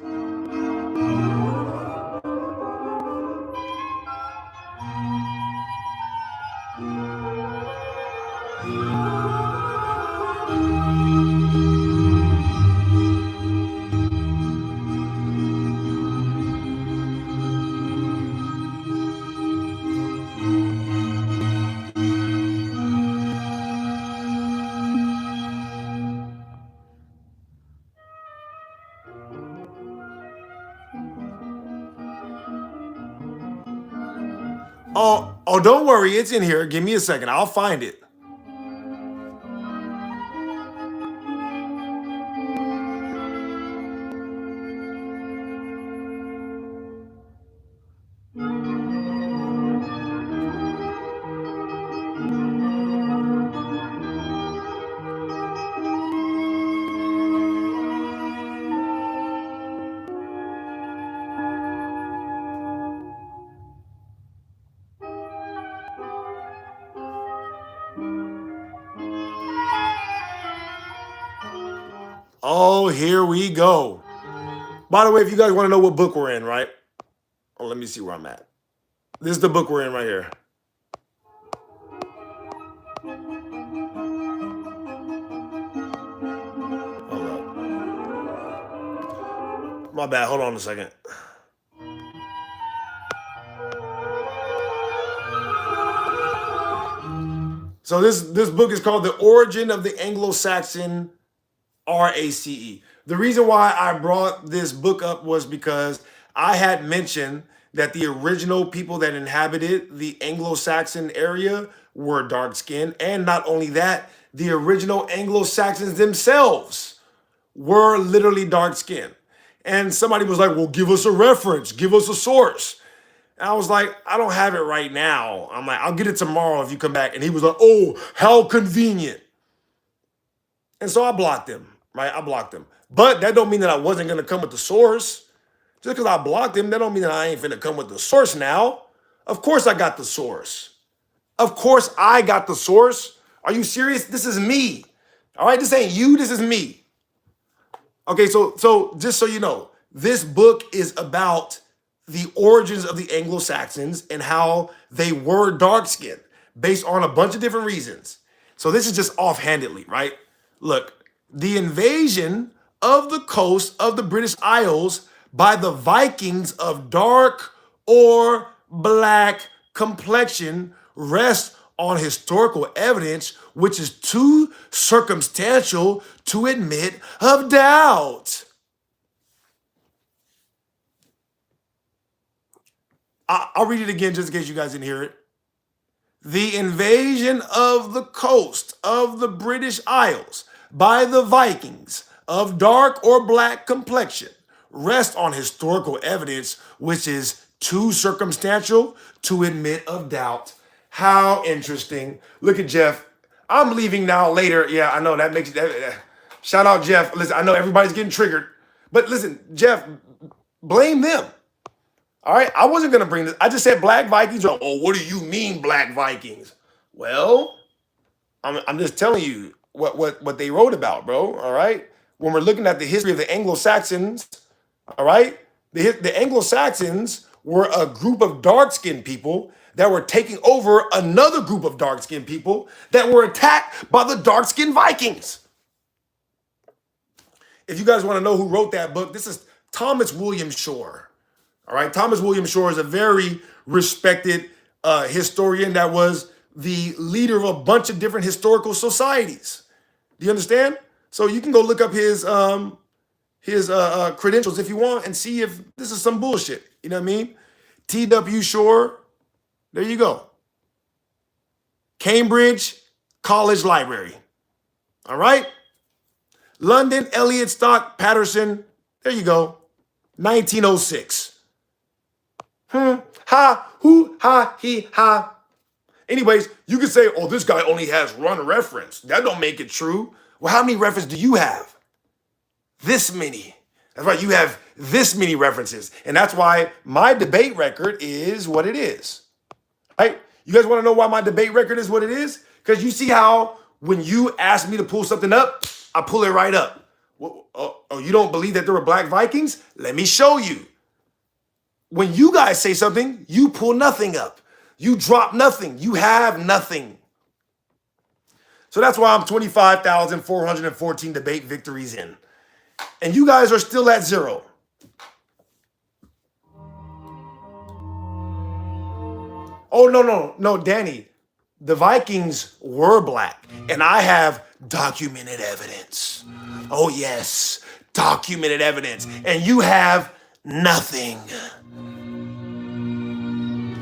Oh, don't worry, it's in here. Give me a second, I'll find it. Oh, here we go. By the way, if you guys want to know what book we're in, right? Oh, let me see where I'm at. This is the book we're in right here. Hold up. My bad. Hold on a second. So this book is called The Origin of the Anglo-Saxon RACE. The reason why I brought this book up was because I had mentioned that the original people that inhabited the Anglo-Saxon area were dark-skinned, and not only that, the original Anglo-Saxons themselves were literally dark-skinned. And somebody was like, well, give us a reference, give us a source. And I was like, I don't have it right now. I'm like, I'll get it tomorrow if you come back. And he was like, oh, how convenient. And so I blocked him, right? I blocked him. But that don't mean that I wasn't going to come with the source. Just because I blocked him, that don't mean that I ain't finna come with the source now. Of course I got the source. Of course I got the source. Are you serious? This is me. All right, this ain't you, this is me. Okay, so just so you know, this book is about the origins of the Anglo-Saxons and how they were dark-skinned based on a bunch of different reasons. So this is just offhandedly, right? Look, the invasion of the coast of the British Isles by the Vikings of dark or black complexion rests on historical evidence which is too circumstantial to admit of doubt. I'll read it again just in case you guys didn't hear it. The invasion of the coast of the British Isles by the Vikings of dark or black complexion rests on historical evidence which is too circumstantial to admit of doubt. How interesting. Look at Jeff. I'm leaving now later. Yeah, I know that makes shout out Jeff. Listen, I know everybody's getting triggered. But listen, Jeff, blame them. All right, I wasn't gonna bring this. I just said black Vikings. Oh, what do you mean black Vikings? Well, I'm just telling you what they wrote about, bro. All right, when we're looking at the history of the Anglo-Saxons, all right, the Anglo-Saxons were a group of dark-skinned people that were taking over another group of dark-skinned people that were attacked by the dark-skinned Vikings. If you guys want to know who wrote that book, this is Thomas William Shore. All right, Thomas William Shore is a very respected historian that was the leader of a bunch of different historical societies. Do you understand? So you can go look up his credentials if you want and see if this is some bullshit. You know what I mean? T.W. Shore, there you go. Cambridge College Library. All right? London, Elliot Stock Patterson, there you go. 1906. Ha, hoo, ha, he, ha. Anyways, you could say, oh, this guy only has one reference. That don't make it true. Well, how many references do you have? This many. That's right, you have this many references. And that's why my debate record is what it is. Right? You guys want to know why my debate record is what it is? Because you see how when you ask me to pull something up, I pull it right up. Oh, you don't believe that there were black Vikings? Let me show you. When you guys say something, you pull nothing up. You drop nothing. You have nothing. So that's why I'm 25,414 debate victories in. And you guys are still at 0. Oh, no, Danny. The Vikings were black, and I have documented evidence. Oh, yes, documented evidence. And you have nothing.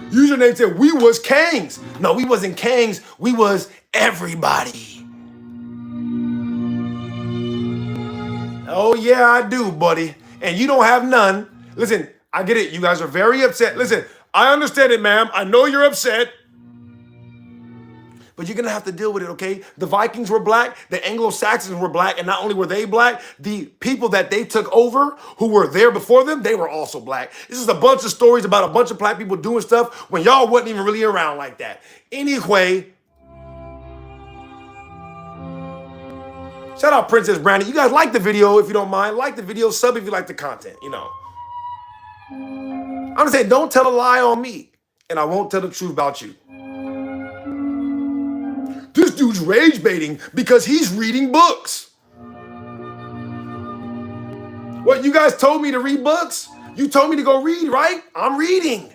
Username said we was kings. No, we wasn't kings. We was everybody. Oh, yeah, I do, buddy. And you don't have none. Listen, I get it. You guys are very upset. Listen, I understand it, ma'am. I know you're upset. But you're going to have to deal with it, okay? The Vikings were black. The Anglo-Saxons were black. And not only were they black, the people that they took over who were there before them, they were also black. This is a bunch of stories about a bunch of black people doing stuff when y'all wasn't even really around like that. Anyway, Shout out Princess Brandy. You guys like the video if you don't mind. Like the video, sub if you like the content, you know. I'm gonna say, don't tell a lie on me, and I won't tell the truth about you. This dude's rage baiting because he's reading books. What, you guys told me to read books? You told me to go read, right? I'm reading.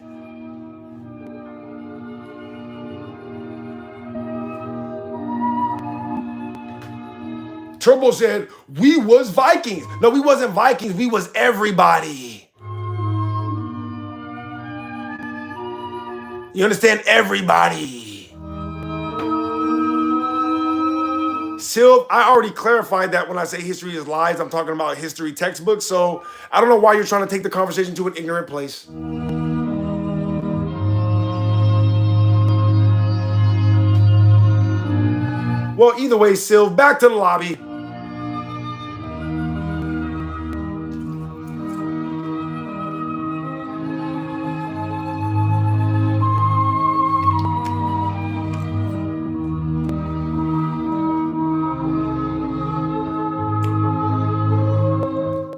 Turbo said, we was Vikings. No, we wasn't Vikings. We was everybody. You understand? Everybody. Sylv, I already clarified that when I say history is lies, I'm talking about history textbooks. So I don't know why you're trying to take the conversation to an ignorant place. Well, either way, Sylv, back to the lobby.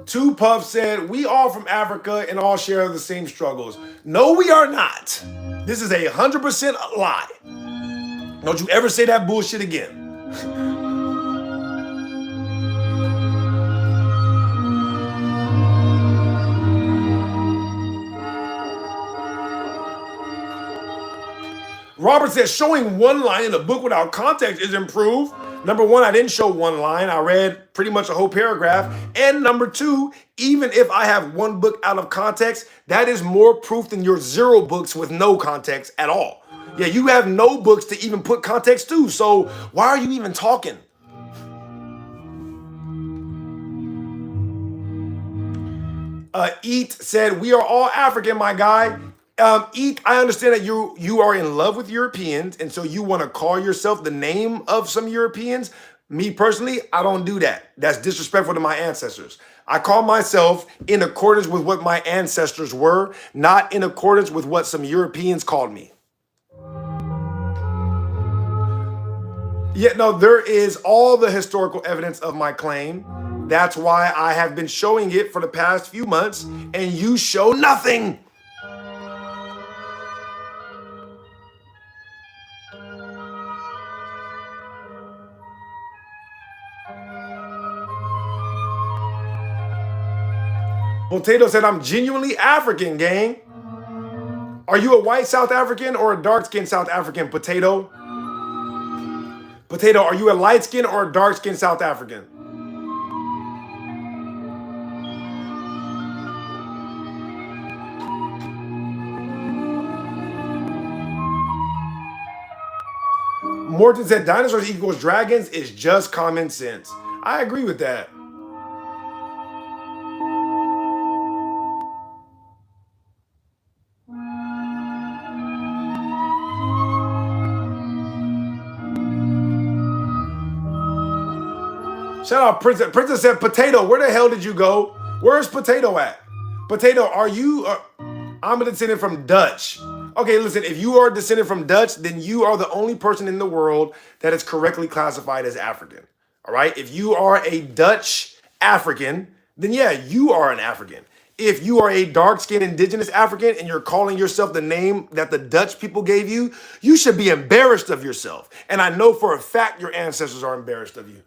Two Puff said, we all from Africa and all share the same struggles. No, we are not. This is 100% lie. Don't you ever say that bullshit again. Robert says, showing one line in a book without context is improved. Number one, I didn't show one line. I read pretty much a whole paragraph. And number two, even if I have one book out of context, that is more proof than your 0 books with no context at all. Yeah, you have no books to even put context to. So why are you even talking? Eat said, we are all African, my guy. Eat, I understand that you are in love with Europeans, and so you want to call yourself the name of some Europeans. Me personally, I don't do that. That's disrespectful to my ancestors. I call myself in accordance with what my ancestors were, not in accordance with what some Europeans called me. Yet, no, there is all the historical evidence of my claim. That's why I have been showing it for the past few months, and you show nothing. Potato said, I'm genuinely African, gang. Are you a white South African or a dark-skinned South African, Potato? Potato, are you a light-skinned or a dark-skinned South African? Morton said, dinosaurs equals dragons is just common sense. I agree with that. Shout out Princess. Princess said, Potato, where the hell did you go? Where's Potato at? Potato, are you... I'm a descendant from Dutch. Okay, listen, if you are descended from Dutch, then you are the only person in the world that is correctly classified as African. All right? If you are a Dutch African, then yeah, you are an African. If you are a dark-skinned indigenous African and you're calling yourself the name that the Dutch people gave you, you should be embarrassed of yourself. And I know for a fact your ancestors are embarrassed of you.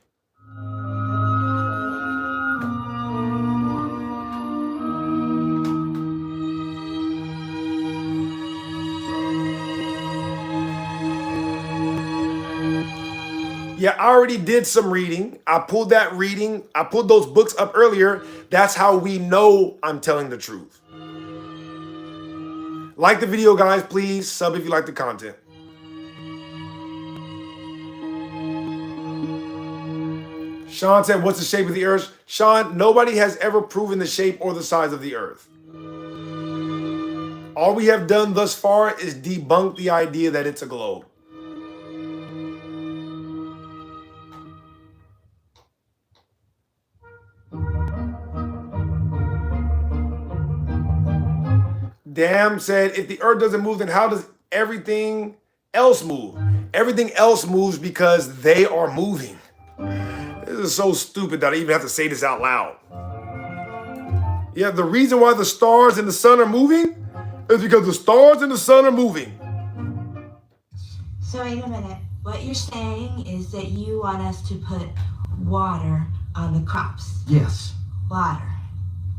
Yeah, I already did some reading. I pulled that reading. I pulled those books up earlier. That's how we know I'm telling the truth. Like the video, guys, please. Sub if you like the content. Sean said, what's the shape of the earth? Sean, nobody has ever proven the shape or the size of the earth. All we have done thus far is debunk the idea that it's a globe. Damn said, if the earth doesn't move, then how does everything else move? Everything else moves because they are moving. This is so stupid that I even have to say this out loud. Yeah, the reason why the stars and the sun are moving is because the stars and the sun are moving. So wait a minute. What you're saying is that you want us to put water on the crops. Yes. Water.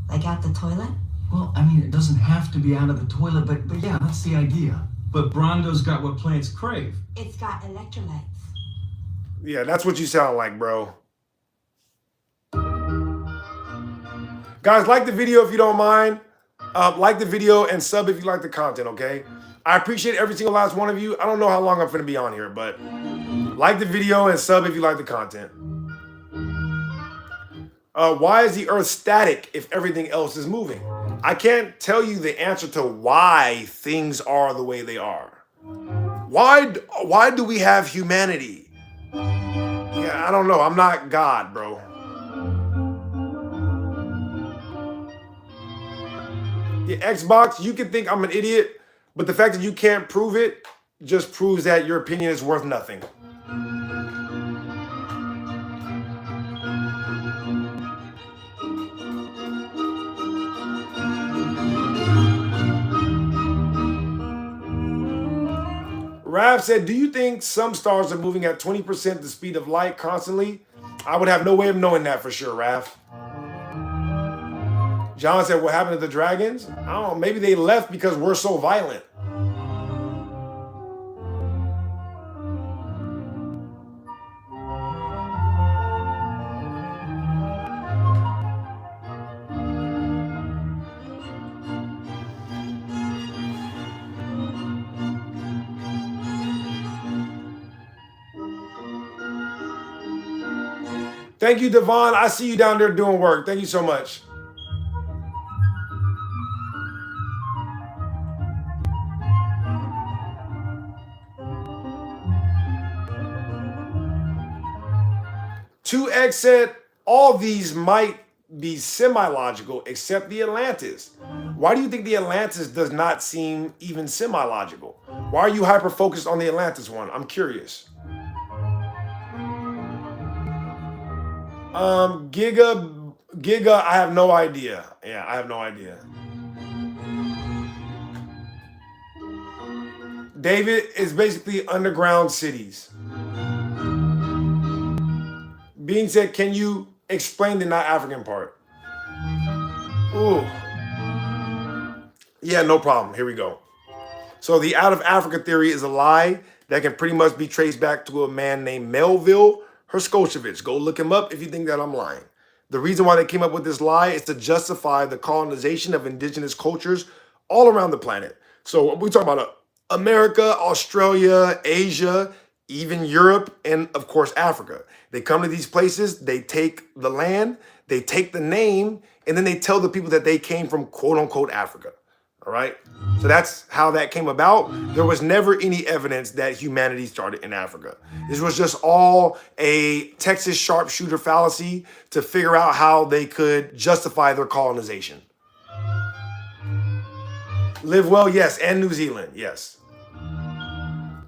Like out the toilet? Well, I mean, it doesn't have to be out of the toilet, but yeah, that's the idea. But Brondo's got what plants crave. It's got electrolytes. Yeah, that's what you sound like, bro. Guys, like the video if you don't mind. Like the video and sub if you like the content, okay? I appreciate every single last one of you. I don't know how long I'm going to be on here, but like the video and sub if you like the content. Why is the earth static if everything else is moving? I can't tell you the answer to why things are the way they are. Why do we have humanity? Yeah, I don't know. I'm not God, bro. The Xbox, you can think I'm an idiot, but the fact that you can't prove it just proves that your opinion is worth nothing. Rav said, do you think some stars are moving at 20% the speed of light constantly? I would have no way of knowing that for sure, Rav. John said, what happened to the dragons? I don't know, maybe they left because we're so violent. Thank you, Devon. I see you down there doing work. Thank you so much. Two X said, all these might be semi-logical except the Atlantis. Why do you think the Atlantis does not seem even semi-logical? Why are you hyper-focused on the Atlantis one? I'm curious. Giga, I have no idea. Yeah, I have no idea. David is basically underground cities. Being said, can you explain the not African part? Ooh. Yeah, no problem. Here we go. So the out of Africa theory is a lie that can pretty much be traced back to a man named Melville Herskowitz. Go look him up if you think that I'm lying. The reason why they came up with this lie is to justify the colonization of indigenous cultures all around the planet. So we talk about America, Australia, Asia, even Europe, and of course, Africa. They come to these places, they take the land, they take the name, and then they tell the people that they came from quote unquote Africa. All right. So that's how that came about. There was never any evidence that humanity started in Africa. This was just all a Texas sharpshooter fallacy to figure out how they could justify their colonization. Live well, yes, and New Zealand, yes.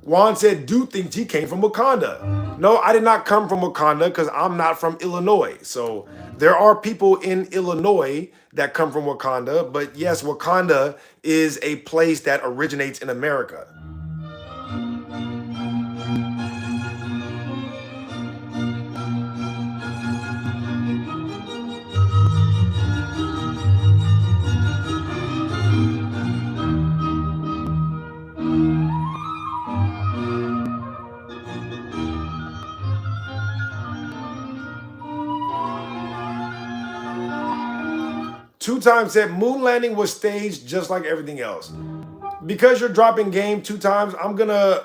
Juan said, Dude thinks he came from Wakanda. No, I did not come from Wakanda because I'm not from Illinois. So there are people in Illinois that come from Wakanda. But yes, Wakanda is a place that originates in America. Two Times said moon landing was staged just like everything else. Because you're dropping game 2 times, I'm gonna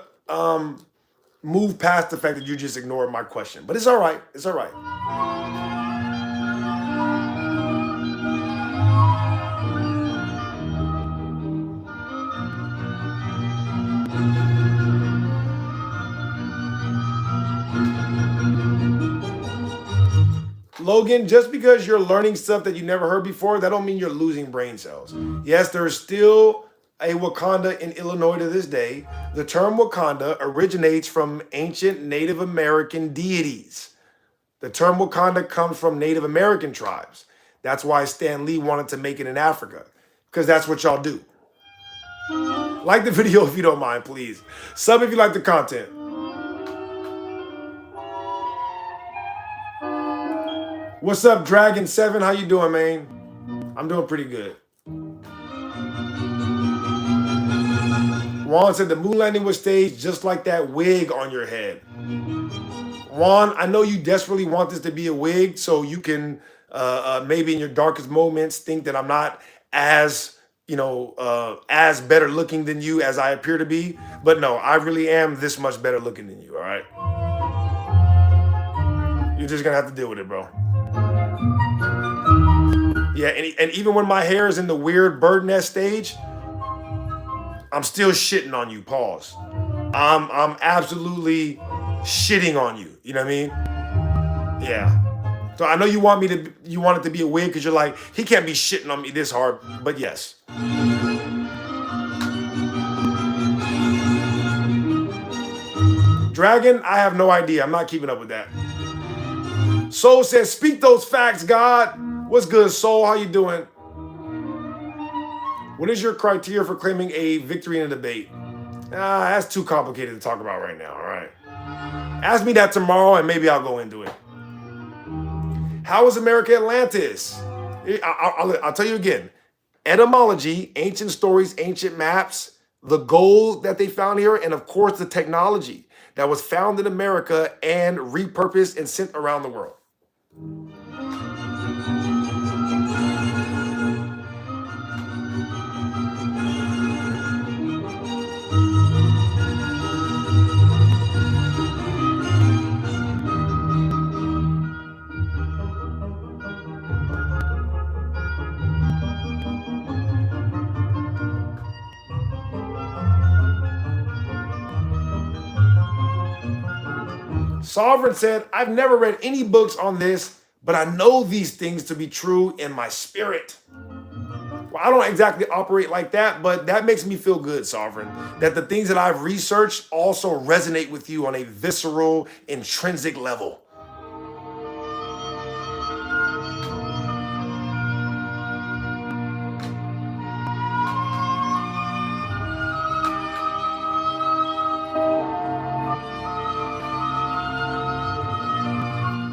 move past the fact that you just ignored my question. But it's all right. It's all right. Logan, just because you're learning stuff that you never heard before, that don't mean you're losing brain cells. Yes, there's still a Wakanda in Illinois to this day. The term Wakanda originates from ancient Native American deities. The term Wakanda comes from Native American tribes. That's why Stan Lee wanted to make it in Africa, because that's what y'all do. Like the video if you don't mind, please. Sub if you like the content. What's up, Dragon7? How you doing, man? I'm doing pretty good. Juan said the moon landing was staged just like that wig on your head. Juan, I know you desperately want this to be a wig so you can maybe in your darkest moments think that I'm not as, as better looking than you as I appear to be. But no, I really am this much better looking than you, all right? You're just gonna have to deal with it, bro. Yeah, and even when my hair is in the weird bird nest stage, I'm still shitting on you, pause. I'm absolutely shitting on you. You know what I mean? Yeah. So I know you want it to be a wig because you're like, he can't be shitting on me this hard, but yes. Dragon, I have no idea. I'm not keeping up with that. Soul says, speak those facts, God. What's good, Soul? How you doing? What is your criteria for claiming a victory in a debate? That's too complicated to talk about right now, all right? Ask me that tomorrow and maybe I'll go into it. How is America Atlantis? I'll tell you again. Etymology, ancient stories, ancient maps, the gold that they found here, and of course the technology that was found in America and repurposed and sent around the world. Sovereign said, I've never read any books on this, but I know these things to be true in my spirit. Well, I don't exactly operate like that, but that makes me feel good, Sovereign, that the things that I've researched also resonate with you on a visceral, intrinsic level.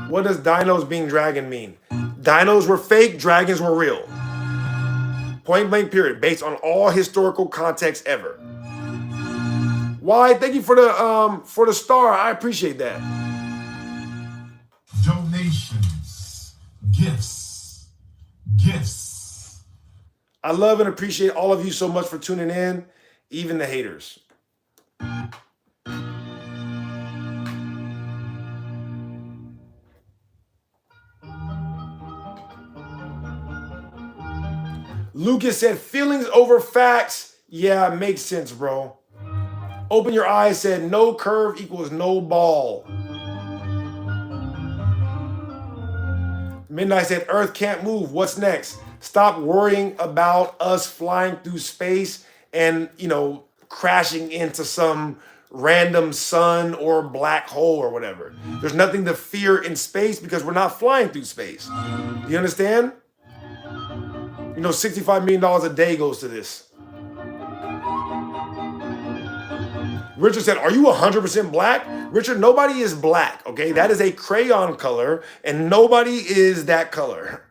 What does dinos being dragon mean? Dinos were fake, dragons were real. Point blank period, based on all historical context ever. Why? Thank you for the star. I appreciate that. Donations, gifts. I love and appreciate all of you so much for tuning in, even the haters. Lucas said, feelings over facts. Yeah, makes sense, bro. Open your eyes said, no curve equals no ball. Midnight said, Earth can't move. What's next? Stop worrying about us flying through space and, crashing into some random sun or black hole or whatever. There's nothing to fear in space because we're not flying through space. Do you understand? $65 million a day goes to this. Richard said, are you 100% black? Richard, nobody is black, okay? That is a crayon color, and nobody is that color.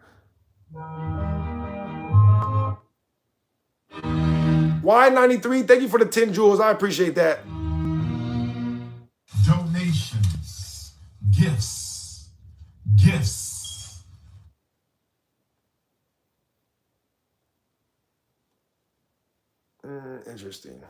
Y93, thank you for the 10 jewels. I appreciate that. Donations, gifts. Interesting.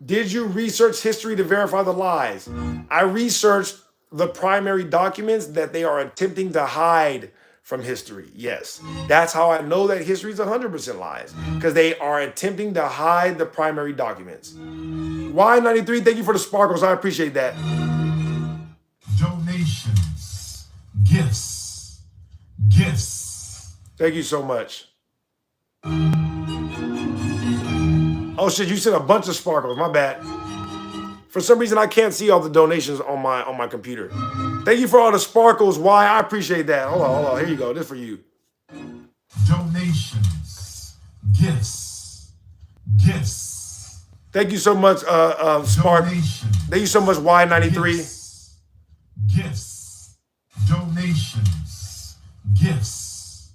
Did you research history to verify the lies? I researched the primary documents that they are attempting to hide from history. Yes, that's how I know that history is 100% lies, because they are attempting to hide the primary documents. Y93, thank you for the sparkles. I appreciate that. Donations, gifts. Thank you so much. Oh shit, you sent a bunch of sparkles. My bad. For some reason, I can't see all the donations on my computer. Thank you for all the sparkles. Why? I appreciate that. Hold on. Here you go. This for you. Donations. Gifts. Gifts. Thank you so much, Spark. Donations. Thank you so much, Y93. Gifts. Gifts. Donations. Gifts.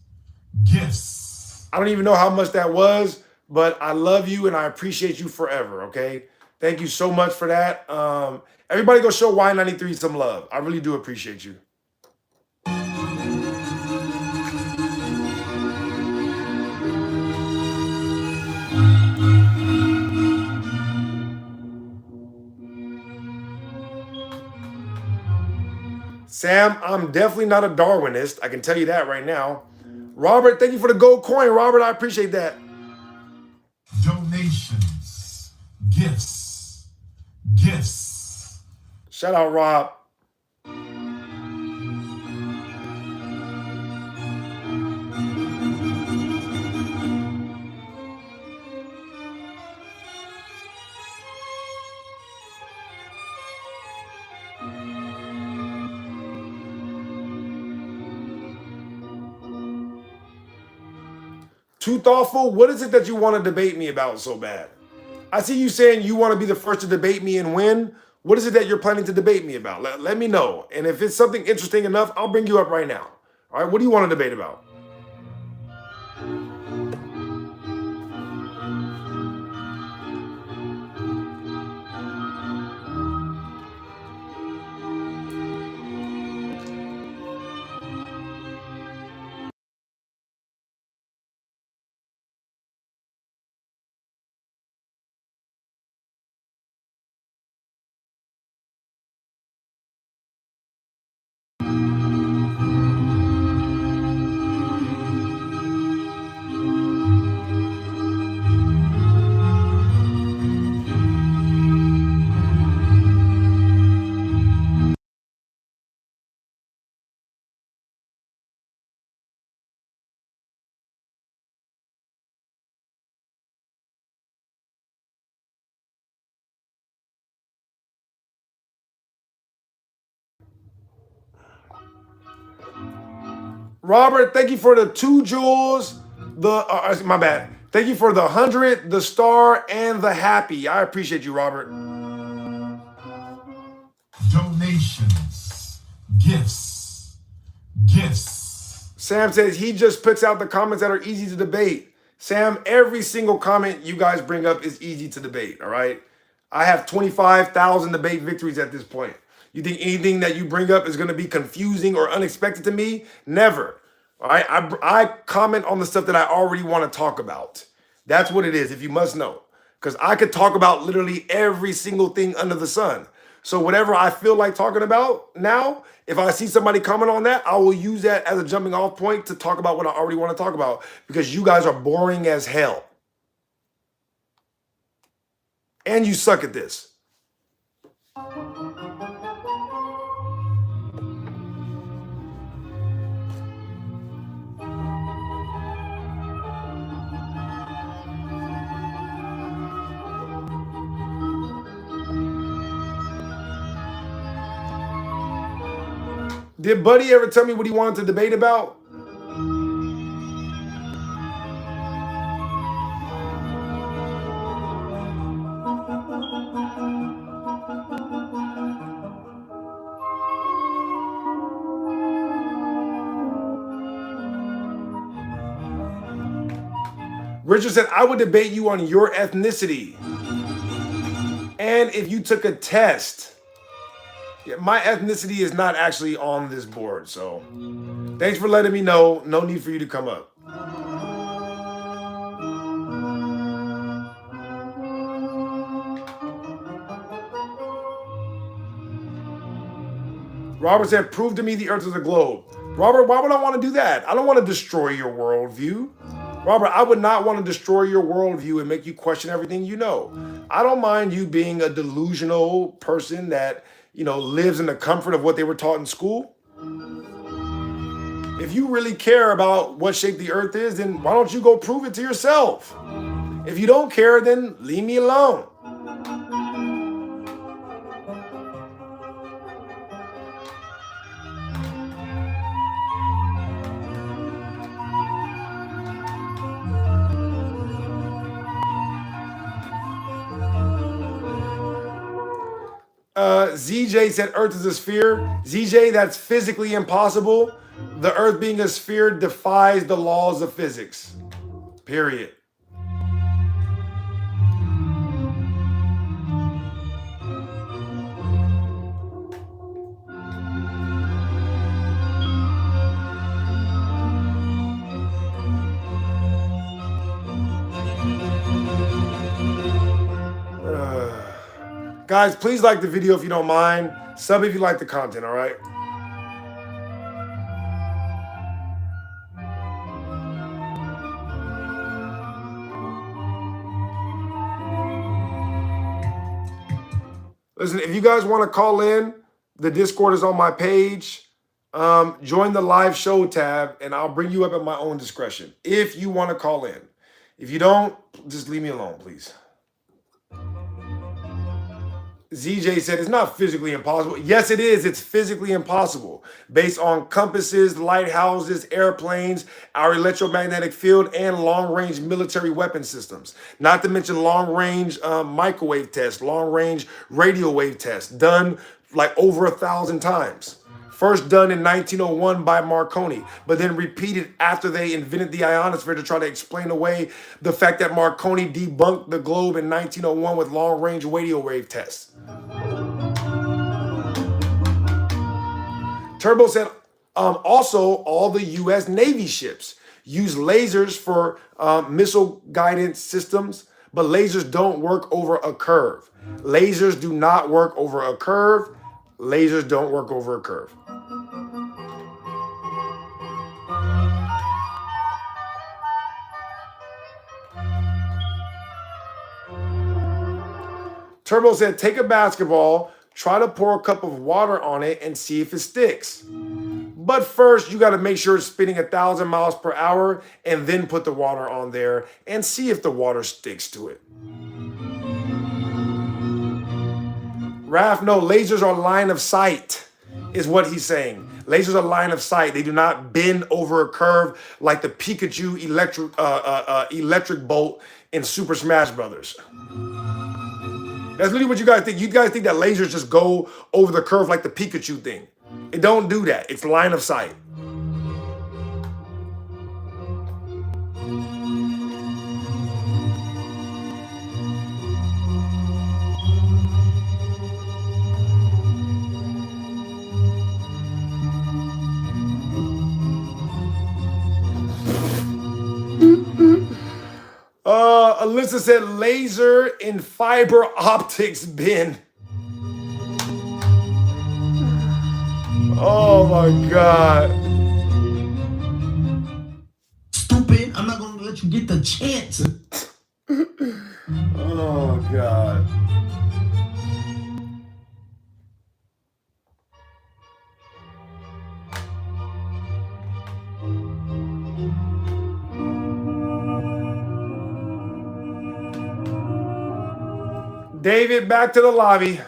Gifts. I don't even know how much that was, but I love you and I appreciate you forever, okay? Thank you so much for that. Everybody go show Y93 some love. I really do appreciate you. Sam, I'm definitely not a Darwinist. I can tell you that right now. Robert, thank you for the gold coin. Robert, I appreciate that. Donations. Gifts. Gifts. Shout out, Rob. Too thoughtful? What is it that you want to debate me about so bad? I see you saying you want to be the first to debate me and win. What is it that you're planning to debate me about? Let me know. And if it's something interesting enough, I'll bring you up right now. All right, what do you want to debate about? Robert, thank you for the 2 jewels. My bad. Thank you for the 100, the star, and the happy. I appreciate you, Robert. Donations. Gifts. Gifts. Sam says he just puts out the comments that are easy to debate. Sam, every single comment you guys bring up is easy to debate, all right? I have 25,000 debate victories at this point. You think anything that you bring up is going to be confusing or unexpected to me? Never. All right. I comment on the stuff that I already want to talk about. That's what it is, if you must know. Because I could talk about literally every single thing under the sun. So whatever I feel like talking about now, if I see somebody comment on that, I will use that as a jumping off point to talk about what I already want to talk about. Because you guys are boring as hell. And you suck at this. Did Buddy ever tell me what he wanted to debate about? Richard said, I would debate you on your ethnicity. And if you took a test. Yeah, my ethnicity is not actually on this board, so thanks for letting me know. No need for you to come up. Robert said, prove to me the earth is a globe. Robert, why would I want to do that? I don't want to destroy your worldview. Robert, I would not want to destroy your worldview and make you question everything you know. I don't mind you being a delusional person that, you know, lives in the comfort of what they were taught in school. If you really care about what shape the earth is, then why don't you go prove it to yourself? If you don't care, then leave me alone. ZJ said Earth is a sphere. ZJ, that's physically impossible. The Earth being a sphere defies the laws of physics. Period. Guys, please like the video if you don't mind. Sub if you like the content, all right? Listen, if you guys want to call in, the Discord is on my page. Join the live show tab, and I'll bring you up at my own discretion if you want to call in. If you don't, just leave me alone, please. ZJ said it's not physically impossible. Yes, it is. It's physically impossible based on compasses, lighthouses, airplanes, our electromagnetic field, and long-range military weapon systems. Not to mention long-range microwave tests, long-range radio wave tests done like over 1,000 times. First done in 1901 by Marconi, but then repeated after they invented the ionosphere to try to explain away the fact that Marconi debunked the globe in 1901 with long-range radio wave tests. Turbo said, also, all the U.S. Navy ships use lasers for missile guidance systems, but lasers don't work over a curve. Lasers do not work over a curve. Lasers don't work over a curve. Turbo said, take a basketball, try to pour a cup of water on it and see if it sticks. But first, you got to make sure it's spinning 1,000 miles per hour and then put the water on there and see if the water sticks to it. Raph, no, lasers are line of sight, is what he's saying. Lasers are line of sight. They do not bend over a curve like the Pikachu electric bolt in Super Smash Brothers. That's literally what you guys think. You guys think that lasers just go over the curve like the Pikachu thing. It don't do that. It's line of sight. Alyssa said laser in fiber optics bin. Oh my God. Stupid. I'm not going to let you get the chance. Oh God. David, back to the lobby.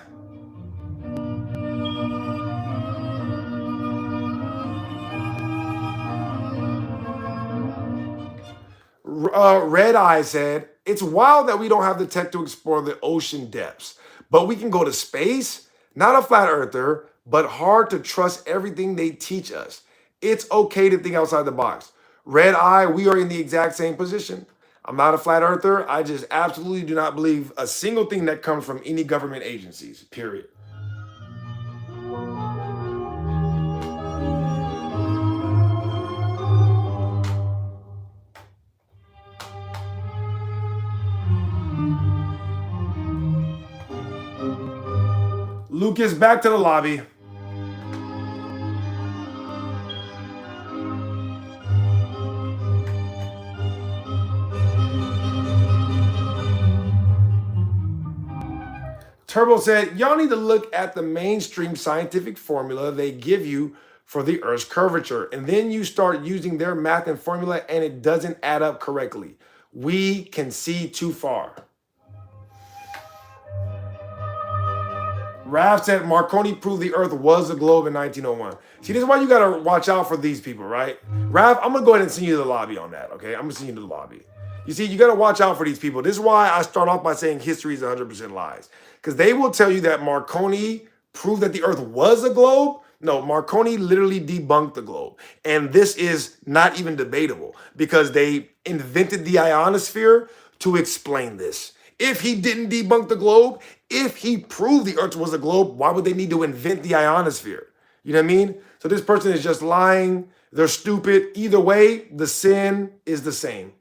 Red Eye said, it's wild that we don't have the tech to explore the ocean depths, but we can go to space? Not a flat earther, but hard to trust everything they teach us. It's okay to think outside the box. Red Eye, we are in the exact same position. I'm not a flat earther. I just absolutely do not believe a single thing that comes from any government agencies, period. Lucas, back to the lobby. Turbo said, y'all need to look at the mainstream scientific formula they give you for the Earth's curvature. And then you start using their math and formula and it doesn't add up correctly. We can see too far. Raph said Marconi proved the Earth was a globe in 1901. See, this is why you got to watch out for these people, right? Raph, I'm going to go ahead and send you to the lobby on that, okay? I'm going to send you to the lobby. You see, you got to watch out for these people. This is why I start off by saying history is 100% lies. Because they will tell you that Marconi proved that the Earth was a globe. No, Marconi literally debunked the globe. And this is not even debatable because they invented the ionosphere to explain this. If he didn't debunk the globe, if he proved the Earth was a globe, why would they need to invent the ionosphere? You know what I mean? So this person is just lying. They're stupid. Either way, the sin is the same.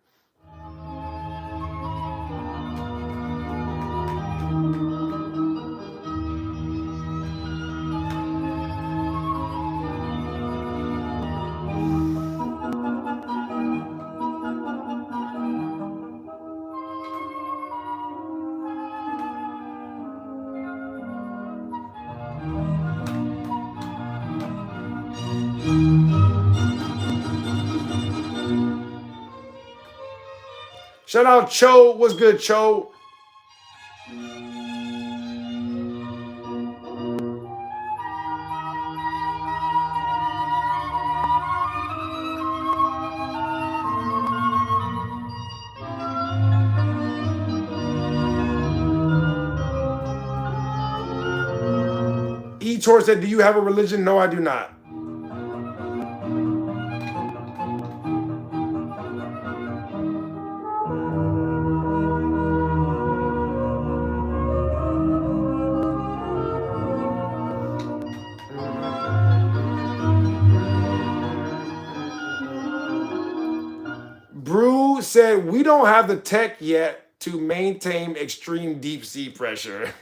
Shout out Cho. What's good, Cho? Etor said, do you have a religion? No, I do not. Brew said, we don't have the tech yet to maintain extreme deep sea pressure.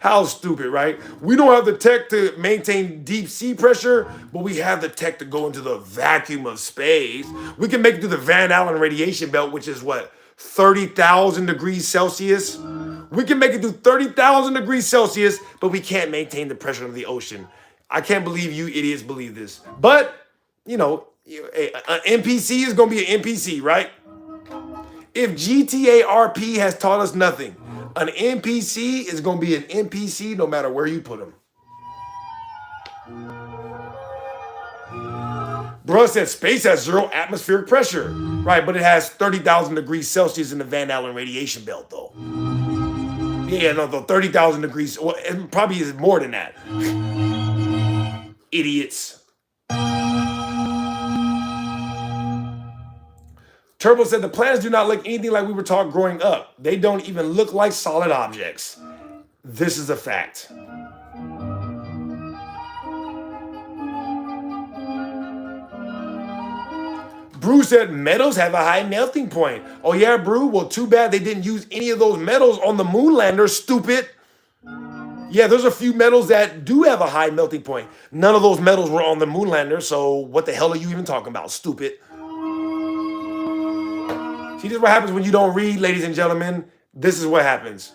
How stupid, right? We don't have the tech to maintain deep sea pressure, but we have the tech to go into the vacuum of space. We can make it through the Van Allen radiation belt, which is what, 30,000 degrees Celsius? We can make it through 30,000 degrees Celsius, but we can't maintain the pressure of the ocean. I can't believe you idiots believe this. But, you know, an NPC is going to be an NPC, right? If GTA RP has taught us nothing, an NPC is going to be an NPC no matter where you put him. Bro said space has 0 atmospheric pressure. Right, but it has 30,000 degrees Celsius in the Van Allen radiation belt, though. Yeah, no, though 30,000 degrees. Well, it probably is more than that. Idiots. Turbo said the planets do not look anything like we were taught growing up. They don't even look like solid objects. This is a fact. Brew said metals have a high melting point. Oh yeah, Brew? Well, too bad they didn't use any of those metals on the moon lander, stupid. Yeah, there's a few metals that do have a high melting point. None of those metals were on the moon lander, so what the hell are you even talking about, stupid? See, this is what happens when you don't read, ladies and gentlemen. This is what happens.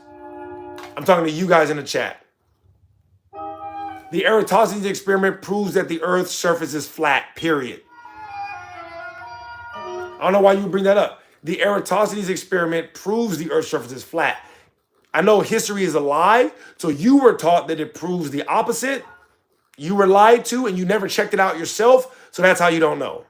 I'm talking to you guys in the chat. The Eratosthenes experiment proves that the Earth's surface is flat, period. I don't know why you would bring that up. The Eratosthenes experiment proves the Earth's surface is flat. I know history is a lie, so you were taught that it proves the opposite. You were lied to and you never checked it out yourself, so that's how you don't know.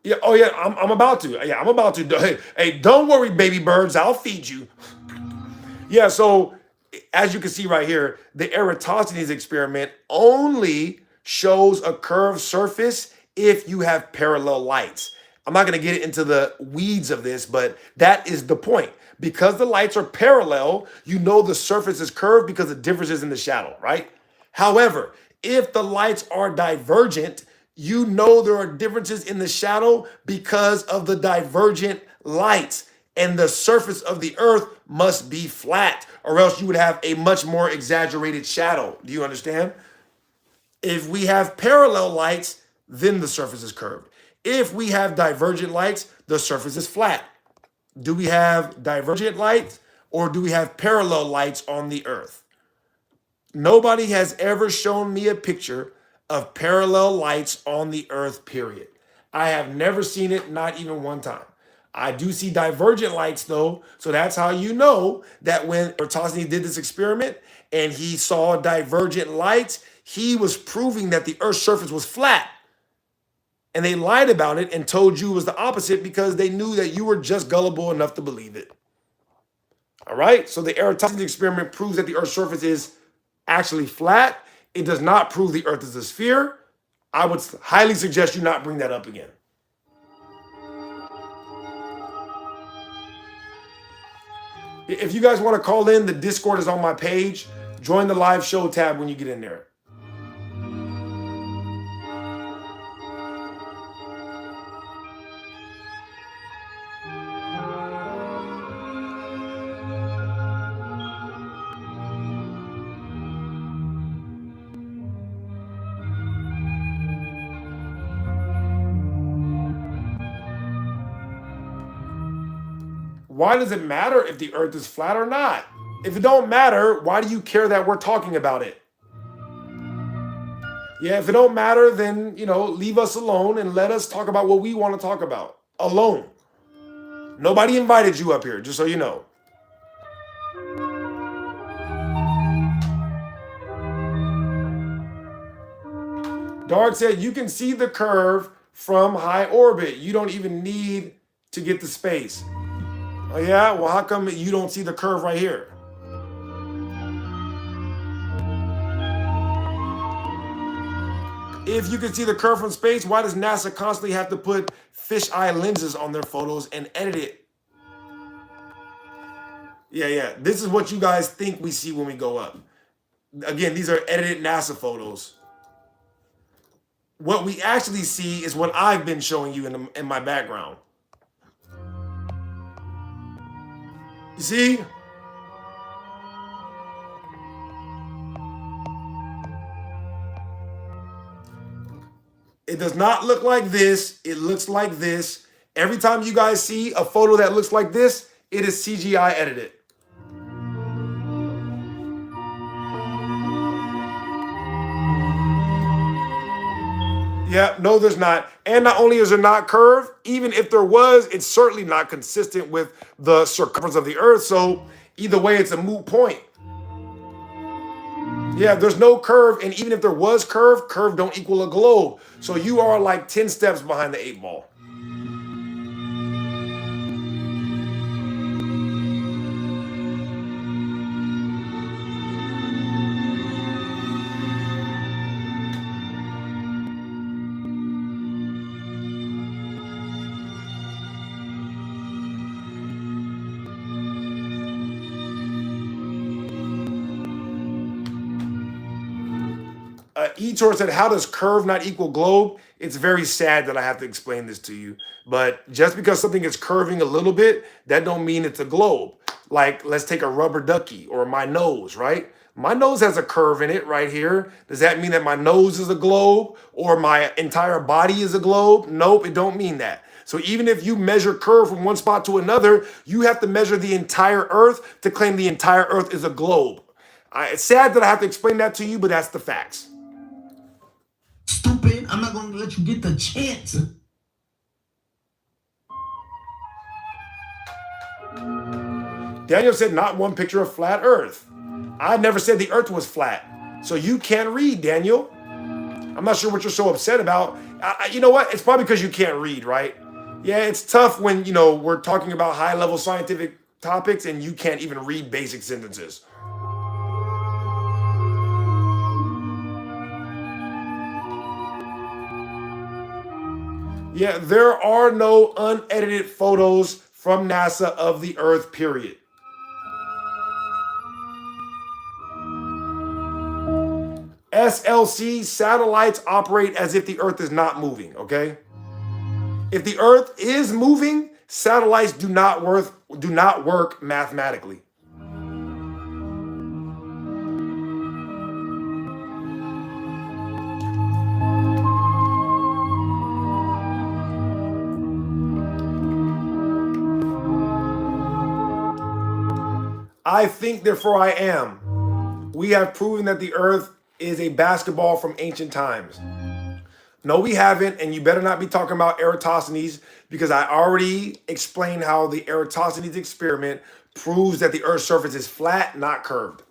Yeah, oh yeah, I'm about to. Yeah, I'm about to. Hey, don't worry, baby birds, I'll feed you. Yeah, so as you can see right here, the Eratosthenes experiment only shows a curved surface if you have parallel lights. I'm not going to get into the weeds of this, but that is the point. Because the lights are parallel, you know the surface is curved because of differences in the shadow, right? However, if the lights are divergent, you know there are differences in the shadow because of the divergent lights. And the surface of the Earth must be flat, or else you would have a much more exaggerated shadow. Do you understand? If we have parallel lights, then the surface is curved. If we have divergent lights, the surface is flat. Do we have divergent lights or do we have parallel lights on the earth? Nobody has ever shown me a picture of parallel lights on the earth, period. I have never seen it, not even one time. I do see divergent lights though, so that's how you know that when Eratosthenes did this experiment and he saw divergent lights, he was proving that the earth's surface was flat. And they lied about it and told you it was the opposite because they knew that you were just gullible enough to believe it. All right, so the Eratosthenes experiment proves that the earth's surface is actually flat. It does not prove the earth is a sphere. I would highly suggest you not bring that up again. If you guys want to call in, the Discord is on my page. Join the live show tab when you get in there. Why does it matter if the earth is flat or not? If it don't matter, why do you care that we're talking about it? Yeah, if it don't matter, then, leave us alone and let us talk about what we want to talk about. Alone. Nobody invited you up here, just so you know. Dark said, you can see the curve from high orbit. You don't even need to get the space. Oh yeah? Well, how come you don't see the curve right here? If you can see the curve from space, why does NASA constantly have to put fisheye lenses on their photos and edit it? Yeah. This is what you guys think we see when we go up. Again, these are edited NASA photos. What we actually see is what I've been showing you in my background. You see? It does not look like this. It looks like this. Every time you guys see a photo that looks like this, it is CGI edited. Yeah, no, there's not. And not only is there not curved, even if there was, it's certainly not consistent with the circumference of the earth. So either way, it's a moot point. Yeah, there's no curve. And even if there was curve don't equal a globe. So you are like 10 steps behind the 8 ball. Etor said, how does curve not equal globe? It's very sad that I have to explain this to you. But just because something is curving a little bit, that don't mean it's a globe. Like, let's take a rubber ducky or my nose, right? My nose has a curve in it right here. Does that mean that my nose is a globe or my entire body is a globe? Nope, it don't mean that. So even if you measure curve from one spot to another, you have to measure the entire earth to claim the entire earth is a globe. It's sad that I have to explain that to you, but that's the facts. Stupid. I'm not going to let you get the chance. Daniel said, not one picture of flat earth. I never said the earth was flat. So you can't read, Daniel. I'm not sure what you're so upset about. You know what? It's probably because you can't read, right? Yeah, it's tough when, we're talking about high-level scientific topics and you can't even read basic sentences. Yeah, there are no unedited photos from NASA of the Earth, period. SLC, satellites operate as if the Earth is not moving, okay? If the Earth is moving, satellites do not work mathematically. I think, therefore I am. We have proven that the earth is a basketball from ancient times. No, we haven't, and you better not be talking about Eratosthenes because I already explained how the Eratosthenes experiment proves that the Earth's surface is flat, not curved.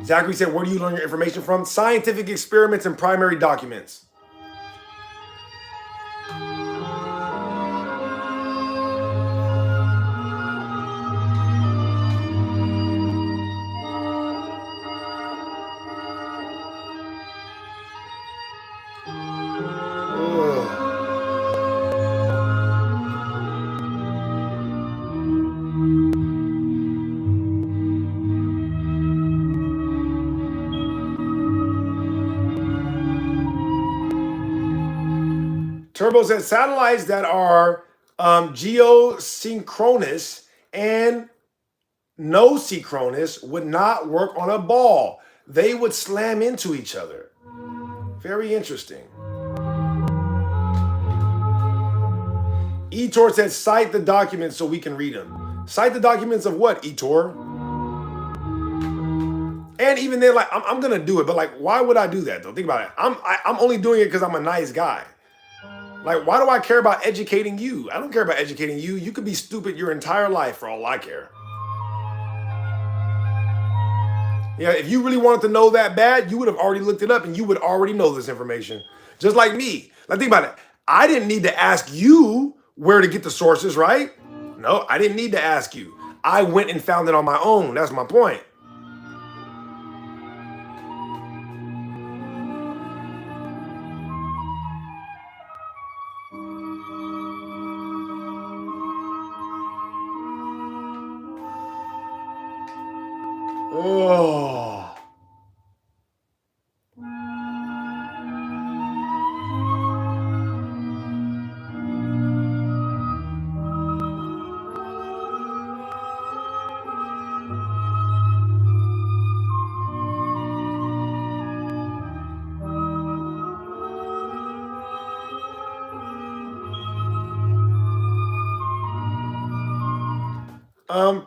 Zachary said, where do you learn your information from? Scientific experiments and primary documents. Turbo says satellites that are geosynchronous and no synchronous would not work on a ball. They would slam into each other. Very interesting. Etor says cite the documents so we can read them. Cite the documents of what, Etor? And even then, like, I'm gonna do it, but like, why would I do that though? Think about it. I'm only doing it because I'm a nice guy. Like, why do I care about educating you? I don't care about educating you. You could be stupid your entire life for all I care. Yeah, if you really wanted to know that bad, you would have already looked it up and you would already know this information. Just like me. Like, think about it. I didn't need to ask you where to get the sources, right? No, I didn't need to ask you. I went and found it on my own. That's my point. Oh.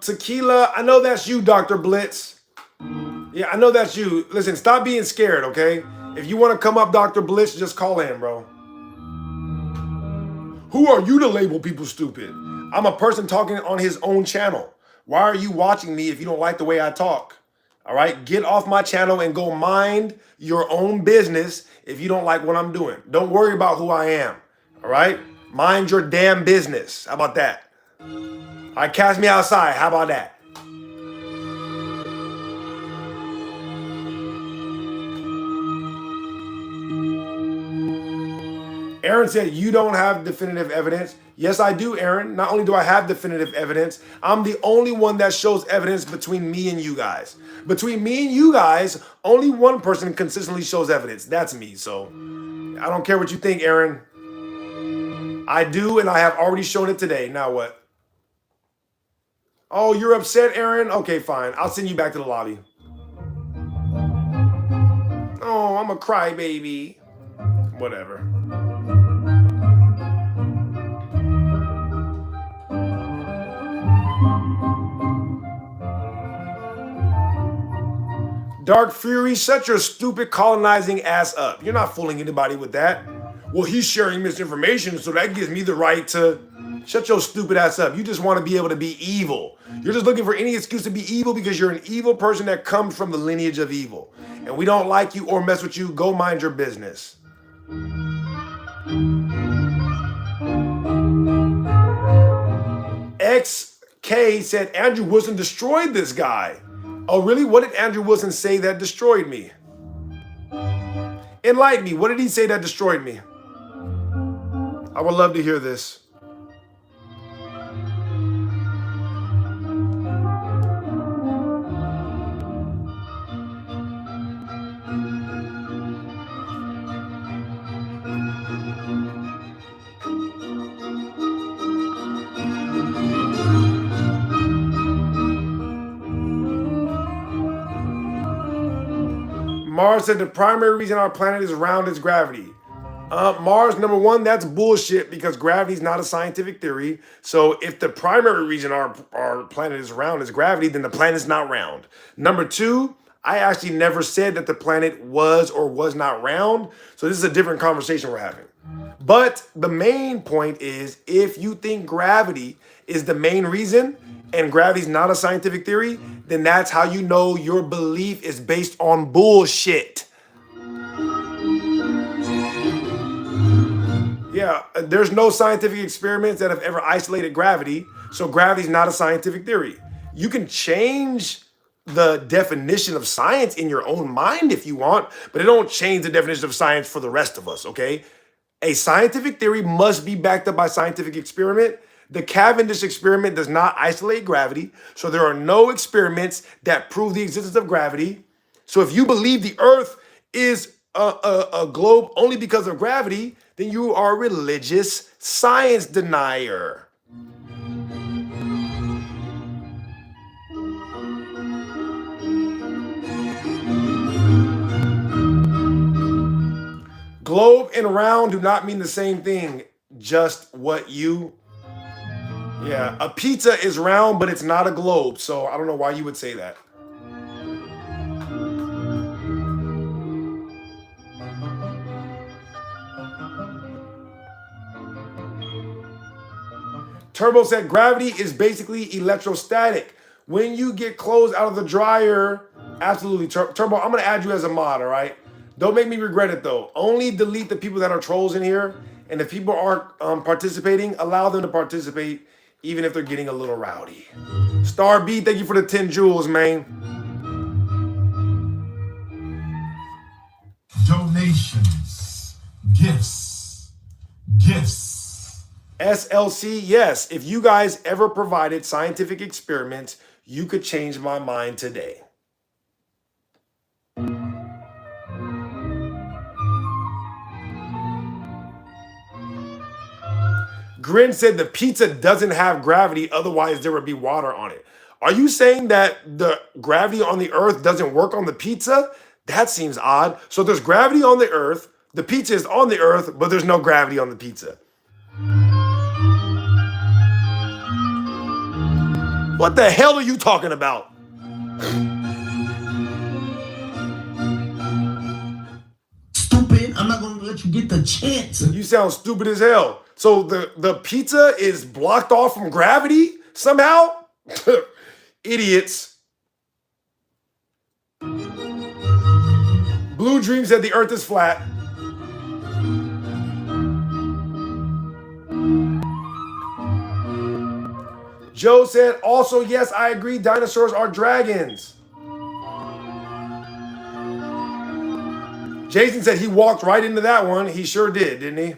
Tequila, I know that's you, Dr. Blitz. Yeah, I know that's you. Listen, stop being scared, okay? If you want to come up, Dr. Blitz, just call in, bro. Who are you to label people stupid? I'm a person talking on his own channel. Why are you watching me if you don't like the way I talk? All right, get off my channel and go mind your own business if you don't like what I'm doing. Don't worry about who I am, all right? Mind your damn business. How about that? All right, cast me outside. How about that? Aaron said, you don't have definitive evidence. Yes, I do, Aaron. Not only do I have definitive evidence, I'm the only one that shows evidence between me and you guys. Between me and you guys, only one person consistently shows evidence. That's me. So I don't care what you think, Aaron. I do, and I have already shown it today. Now what? Oh, you're upset, Aaron? Okay, fine. I'll send you back to the lobby. Oh, I'm a crybaby. Whatever. Dark Fury, shut your stupid colonizing ass up. You're not fooling anybody with that. Well, he's sharing misinformation, so that gives me the right to... Shut your stupid ass up. You just want to be able to be evil. You're just looking for any excuse to be evil because you're an evil person that comes from the lineage of evil. And we don't like you or mess with you. Go mind your business. XK said Andrew Wilson destroyed this guy. Oh, really? What did Andrew Wilson say that destroyed me? Enlighten me. What did he say that destroyed me? I would love to hear this. Mars said the primary reason our planet is round is gravity. Mars, number one, that's bullshit because gravity is not a scientific theory. So if the primary reason our planet is round is gravity, then the planet's not round. Number two, I actually never said that the planet was or was not round. So this is a different conversation we're having. But the main point is if you think gravity is the main reason and gravity is not a scientific theory, then that's how you know your belief is based on bullshit. Yeah, there's no scientific experiments that have ever isolated gravity, so gravity is not a scientific theory. You can change the definition of science in your own mind if you want, but it don't change the definition of science for the rest of us, okay? A scientific theory must be backed up by scientific experiment. The Cavendish experiment does not isolate gravity, so there are no experiments that prove the existence of gravity. So if you believe the Earth is a globe only because of gravity, then you are a religious science denier. Globe and round do not mean the same thing, just what you... Yeah, a pizza is round, but it's not a globe, so I don't know why you would say that. Turbo said gravity is basically electrostatic. When you get clothes out of the dryer, absolutely. Turbo, I'm going to add you as a mod, all right? Don't make me regret it, though. Only delete the people that are trolls in here. And if people aren't participating, allow them to participate, even if they're getting a little rowdy. Star B, thank you for the 10 jewels, man. Donations. Gifts. Gifts. SLC, yes. If you guys ever provided scientific experiments, you could change my mind today. Grin said the pizza doesn't have gravity, otherwise there would be water on it. Are you saying that the gravity on the Earth doesn't work on the pizza? That seems odd. So there's gravity on the Earth, the pizza is on the Earth, but there's no gravity on the pizza. What the hell are you talking about? Stupid. I'm not gonna let you get the chance. You sound stupid as hell. So the pizza is blocked off from gravity somehow? Idiots. Blue Dream said the Earth is flat. Joe said, also, yes, I agree, dinosaurs are dragons. Jason said he walked right into that one. He sure did, didn't he?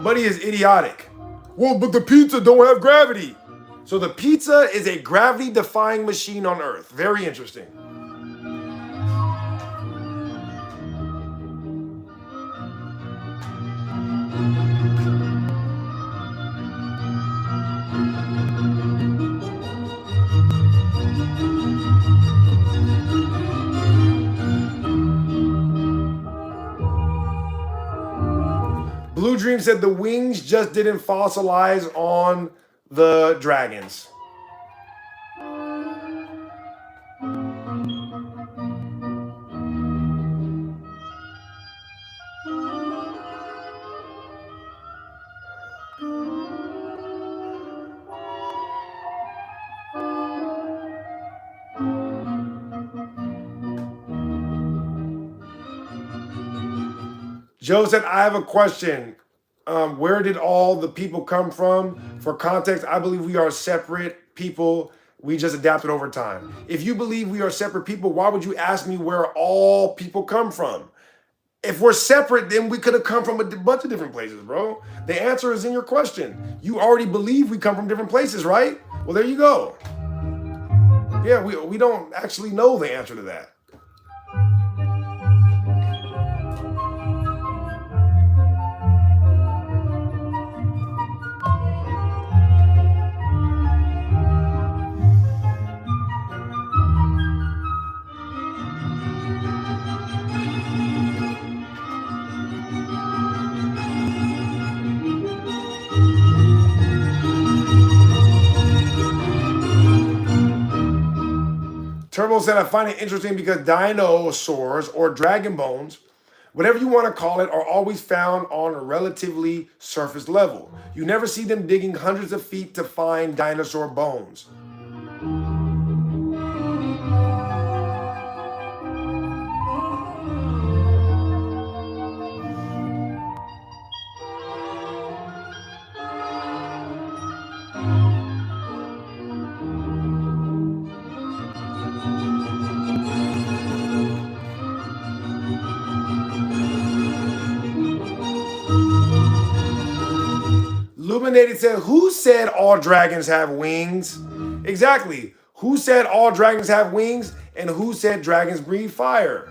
But he is idiotic. Well, but the pizza don't have gravity. So the pizza is a gravity-defying machine on Earth. Very interesting. Blue Dream said the wings just didn't fossilize on the dragons. Joe said, I have a question. Where did all the people come from? For context, I believe we are separate people. We just adapted over time. If you believe we are separate people, why would you ask me where all people come from? If we're separate, then we could have come from a bunch of different places, bro. The answer is in your question. You already believe we come from different places, right? Well, there you go. Yeah, we don't actually know the answer to that. Turbo said, I find it interesting because dinosaurs or dragon bones, whatever you want to call it, are always found on a relatively surface level. You never see them digging hundreds of feet to find dinosaur bones. Illuminated said, who said all dragons have wings? Exactly. Who said all dragons have wings? And who said dragons breathe fire?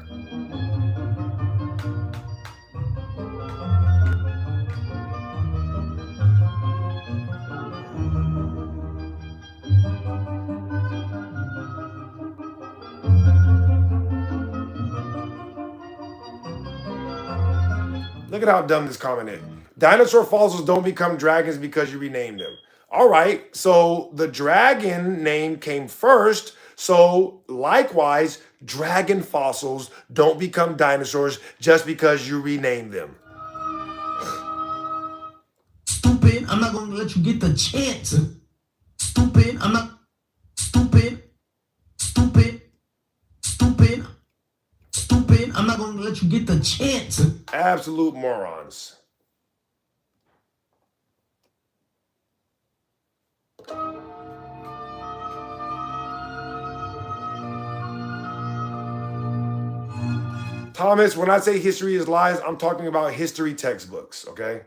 Look at how dumb this comment is. Dinosaur fossils don't become dragons because you rename them. All right, so the dragon name came first. So likewise, dragon fossils don't become dinosaurs just because you rename them. Stupid. I'm not gonna let you get the chance. Stupid. I'm not. Stupid. Stupid. Stupid. Stupid. I'm not gonna let you get the chance. Absolute morons. Thomas, when I say history is lies, I'm talking about history textbooks, okay?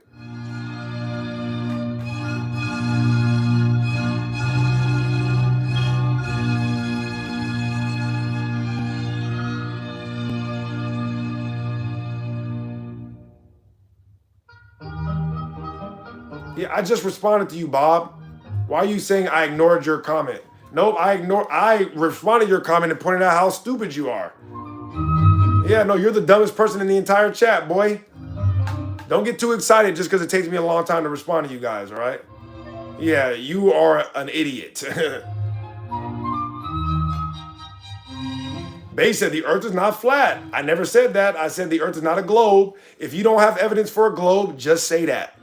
Yeah, I just responded to you, Bob. Why are you saying I ignored your comment? Nope, I responded to your comment and pointed out how stupid you are. Yeah, no, you're the dumbest person in the entire chat, boy. Don't get too excited just because it takes me a long time to respond to you guys, all right? Yeah, you are an idiot. Bay said the earth is not flat. I never said that. I said the earth is not a globe. If you don't have evidence for a globe, just say that.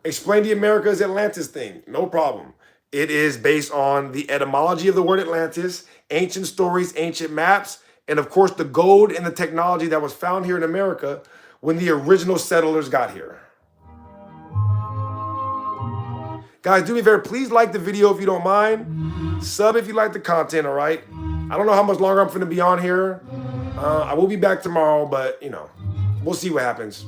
Explain the Americas Atlantis thing. No problem. It is based on the etymology of the word Atlantis, ancient stories, ancient maps, and of course the gold and the technology that was found here in America when the original settlers got here. Guys, do me a favor, please like the video if you don't mind. Sub if you like the content, all right? I don't know how much longer I'm gonna be on here. I will be back tomorrow, but you know, we'll see what happens.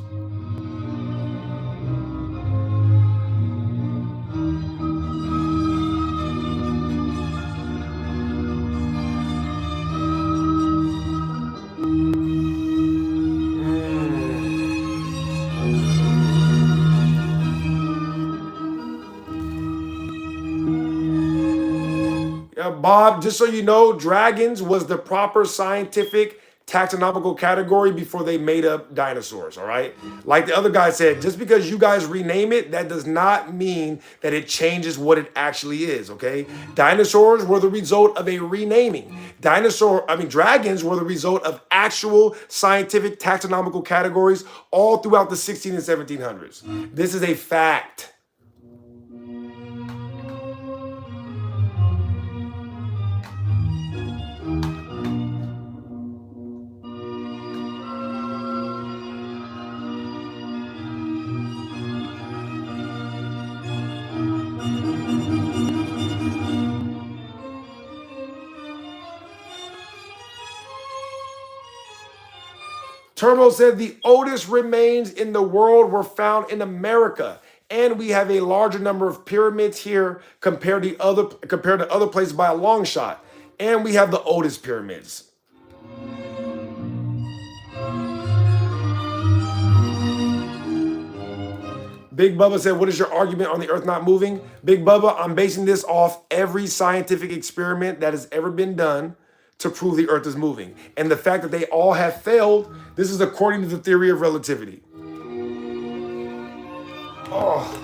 Bob, just so you know, dragons was the proper scientific taxonomical category before they made up dinosaurs, all right? Like the other guy said, just because you guys rename it, that does not mean that it changes what it actually is, okay? Dinosaurs were the result of a renaming. Dragons were the result of actual scientific taxonomical categories all throughout the 16 and 1700s. This is a fact. Turbo said the oldest remains in the world were found in America, and we have a larger number of pyramids here compared to other places by a long shot. And we have the oldest pyramids. Big Bubba said, what is your argument on the earth not moving? Big Bubba, I'm basing this off every scientific experiment that has ever been done to prove the earth is moving. And the fact that they all have failed, this is according to the theory of relativity. Oh.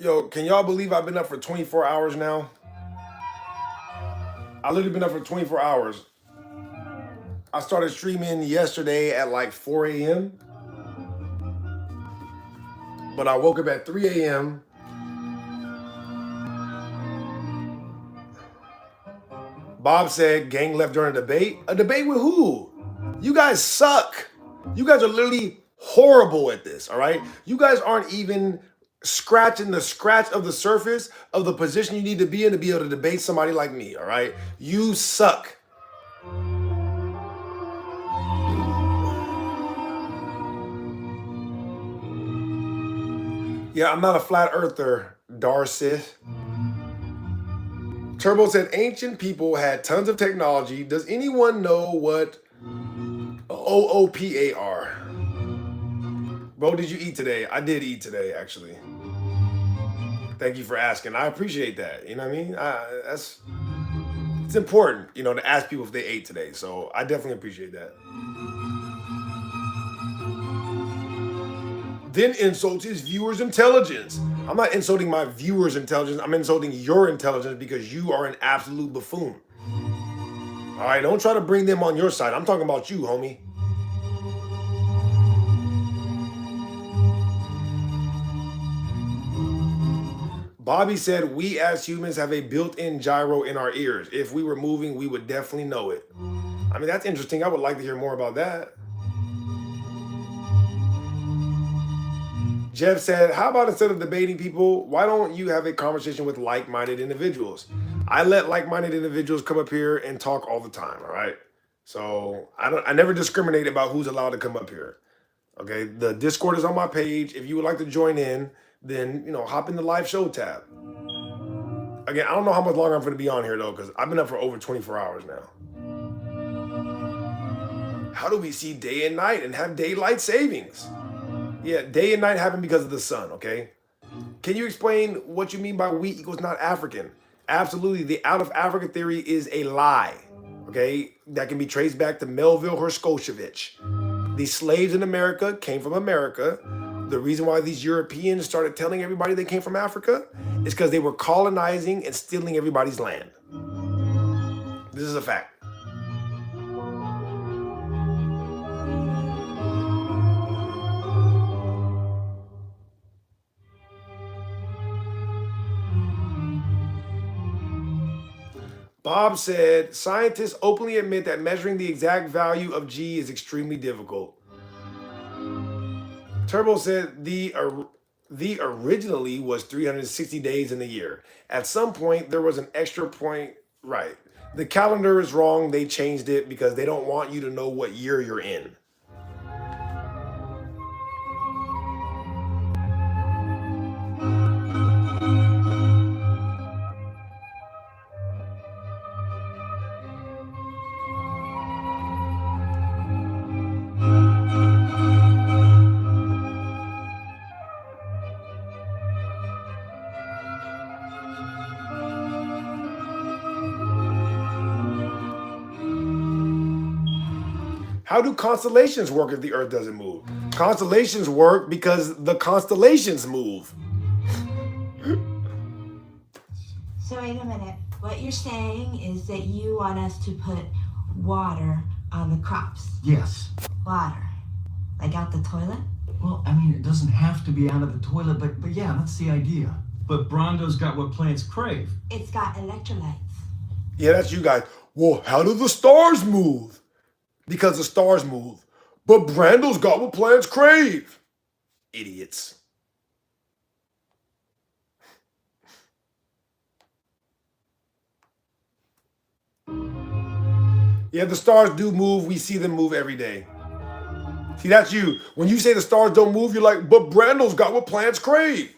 Yo, can y'all believe I've been up for 24 hours now? I literally been up for 24 hours. I started streaming yesterday at like 4 a.m. But I woke up at 3 a.m. Bob said gang left during a debate. A debate with who? You guys suck. You guys are literally horrible at this, all right? You guys aren't even scratching the scratch of the surface of the position you need to be able to debate somebody like me, all right? You suck. Yeah, I'm not a flat earther, Darcy. Turbo said ancient people had tons of technology. Does anyone know what OOPA are? Bro, did you eat today? I did eat today, actually. Thank you for asking. I appreciate that. You know what I mean? It's important, you know, to ask people if they ate today. So I definitely appreciate that. Then insults his viewers' intelligence. I'm not insulting my viewers' intelligence. I'm insulting your intelligence because you are an absolute buffoon. All right, don't try to bring them on your side. I'm talking about you, homie. Bobby said, we as humans have a built-in gyro in our ears. If we were moving, we would definitely know it. I mean, that's interesting. I would like to hear more about that. Jeff said, how about instead of debating people, why don't you have a conversation with like-minded individuals? I let like-minded individuals come up here and talk all the time, all right? So I never discriminate about who's allowed to come up here. Okay, the Discord is on my page. If you would like to join in, then, you know, hop in the live show tab. Again, I don't know how much longer I'm going to be on here, though, because I've been up for over 24 hours now. How do we see day and night and have daylight savings? Yeah, day and night happen because of the sun, okay? Can you explain what you mean by we equals not African? Absolutely, the out of Africa theory is a lie, okay? That can be traced back to Melville Herskowicz. The slaves in America came from America. The reason why these Europeans started telling everybody they came from Africa is because they were colonizing and stealing everybody's land. This is a fact. Bob said, scientists openly admit that measuring the exact value of G is extremely difficult. Turbo said the originally was 360 days in a year. At some point, there was an extra point, right. The calendar is wrong. They changed it because they don't want you to know what year you're in. How do constellations work if the Earth doesn't move? Constellations work because the constellations move. So wait a minute. What you're saying is that you want us to put water on the crops. Yes. Water. Like out the toilet? Well, I mean, it doesn't have to be out of the toilet, but yeah, that's the idea. But Brondo's got what plants crave. It's got electrolytes. Yeah, that's you guys. Well, how do the stars move? Because the stars move. But Brando's got what plants crave. Idiots. Yeah, the stars do move. We see them move every day. See, that's you. When you say the stars don't move, you're like, but Brando's got what plants crave.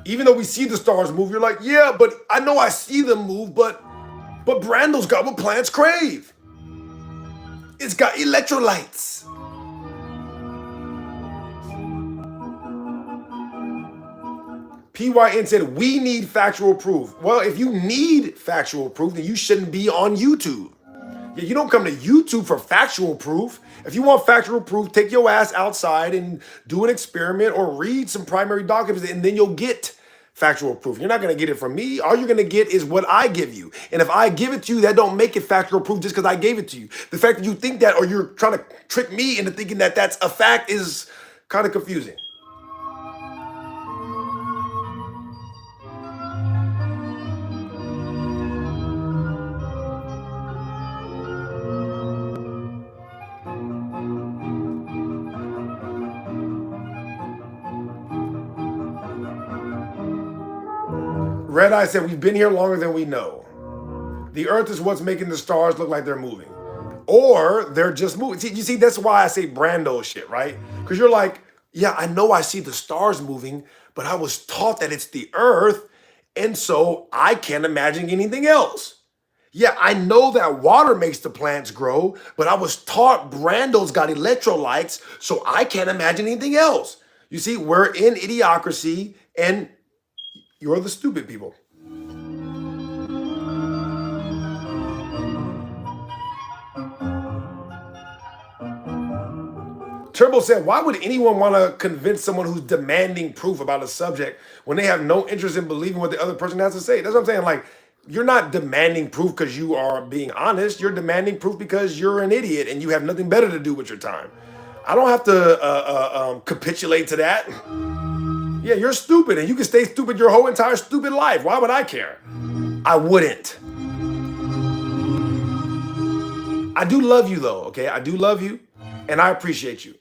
Even though we see the stars move, you're like, yeah, but I know I see them move, but Brando's got what plants crave. It's got electrolytes. PYN said, we need factual proof. Well, if you need factual proof, then you shouldn't be on YouTube. Yeah, you don't come to YouTube for factual proof. If you want factual proof, take your ass outside and do an experiment or read some primary documents, and then you'll get factual proof. You're not going to get it from me. All you're going to get is what I give you. And if I give it to you, that don't make it factual proof just because I gave it to you. The fact that you think that, or you're trying to trick me into thinking that that's a fact, is kind of confusing. Red Eye said, we've been here longer than we know. The earth is what's making the stars look like they're moving. Or they're just moving. See, you see, that's why I say Brando shit, right? Because you're like, yeah, I know I see the stars moving, but I was taught that it's the earth, and so I can't imagine anything else. Yeah, I know that water makes the plants grow, but I was taught Brando's got electrolytes, so I can't imagine anything else. You see, we're in idiocracy, and you're the stupid people. Turbo said, why would anyone want to convince someone who's demanding proof about a subject when they have no interest in believing what the other person has to say? That's what I'm saying. Like, you're not demanding proof because you are being honest. You're demanding proof because you're an idiot and you have nothing better to do with your time. I don't have to capitulate to that. Yeah, you're stupid, and you can stay stupid your whole entire stupid life. Why would I care? I wouldn't. I do love you, though, okay? I do love you, and I appreciate you.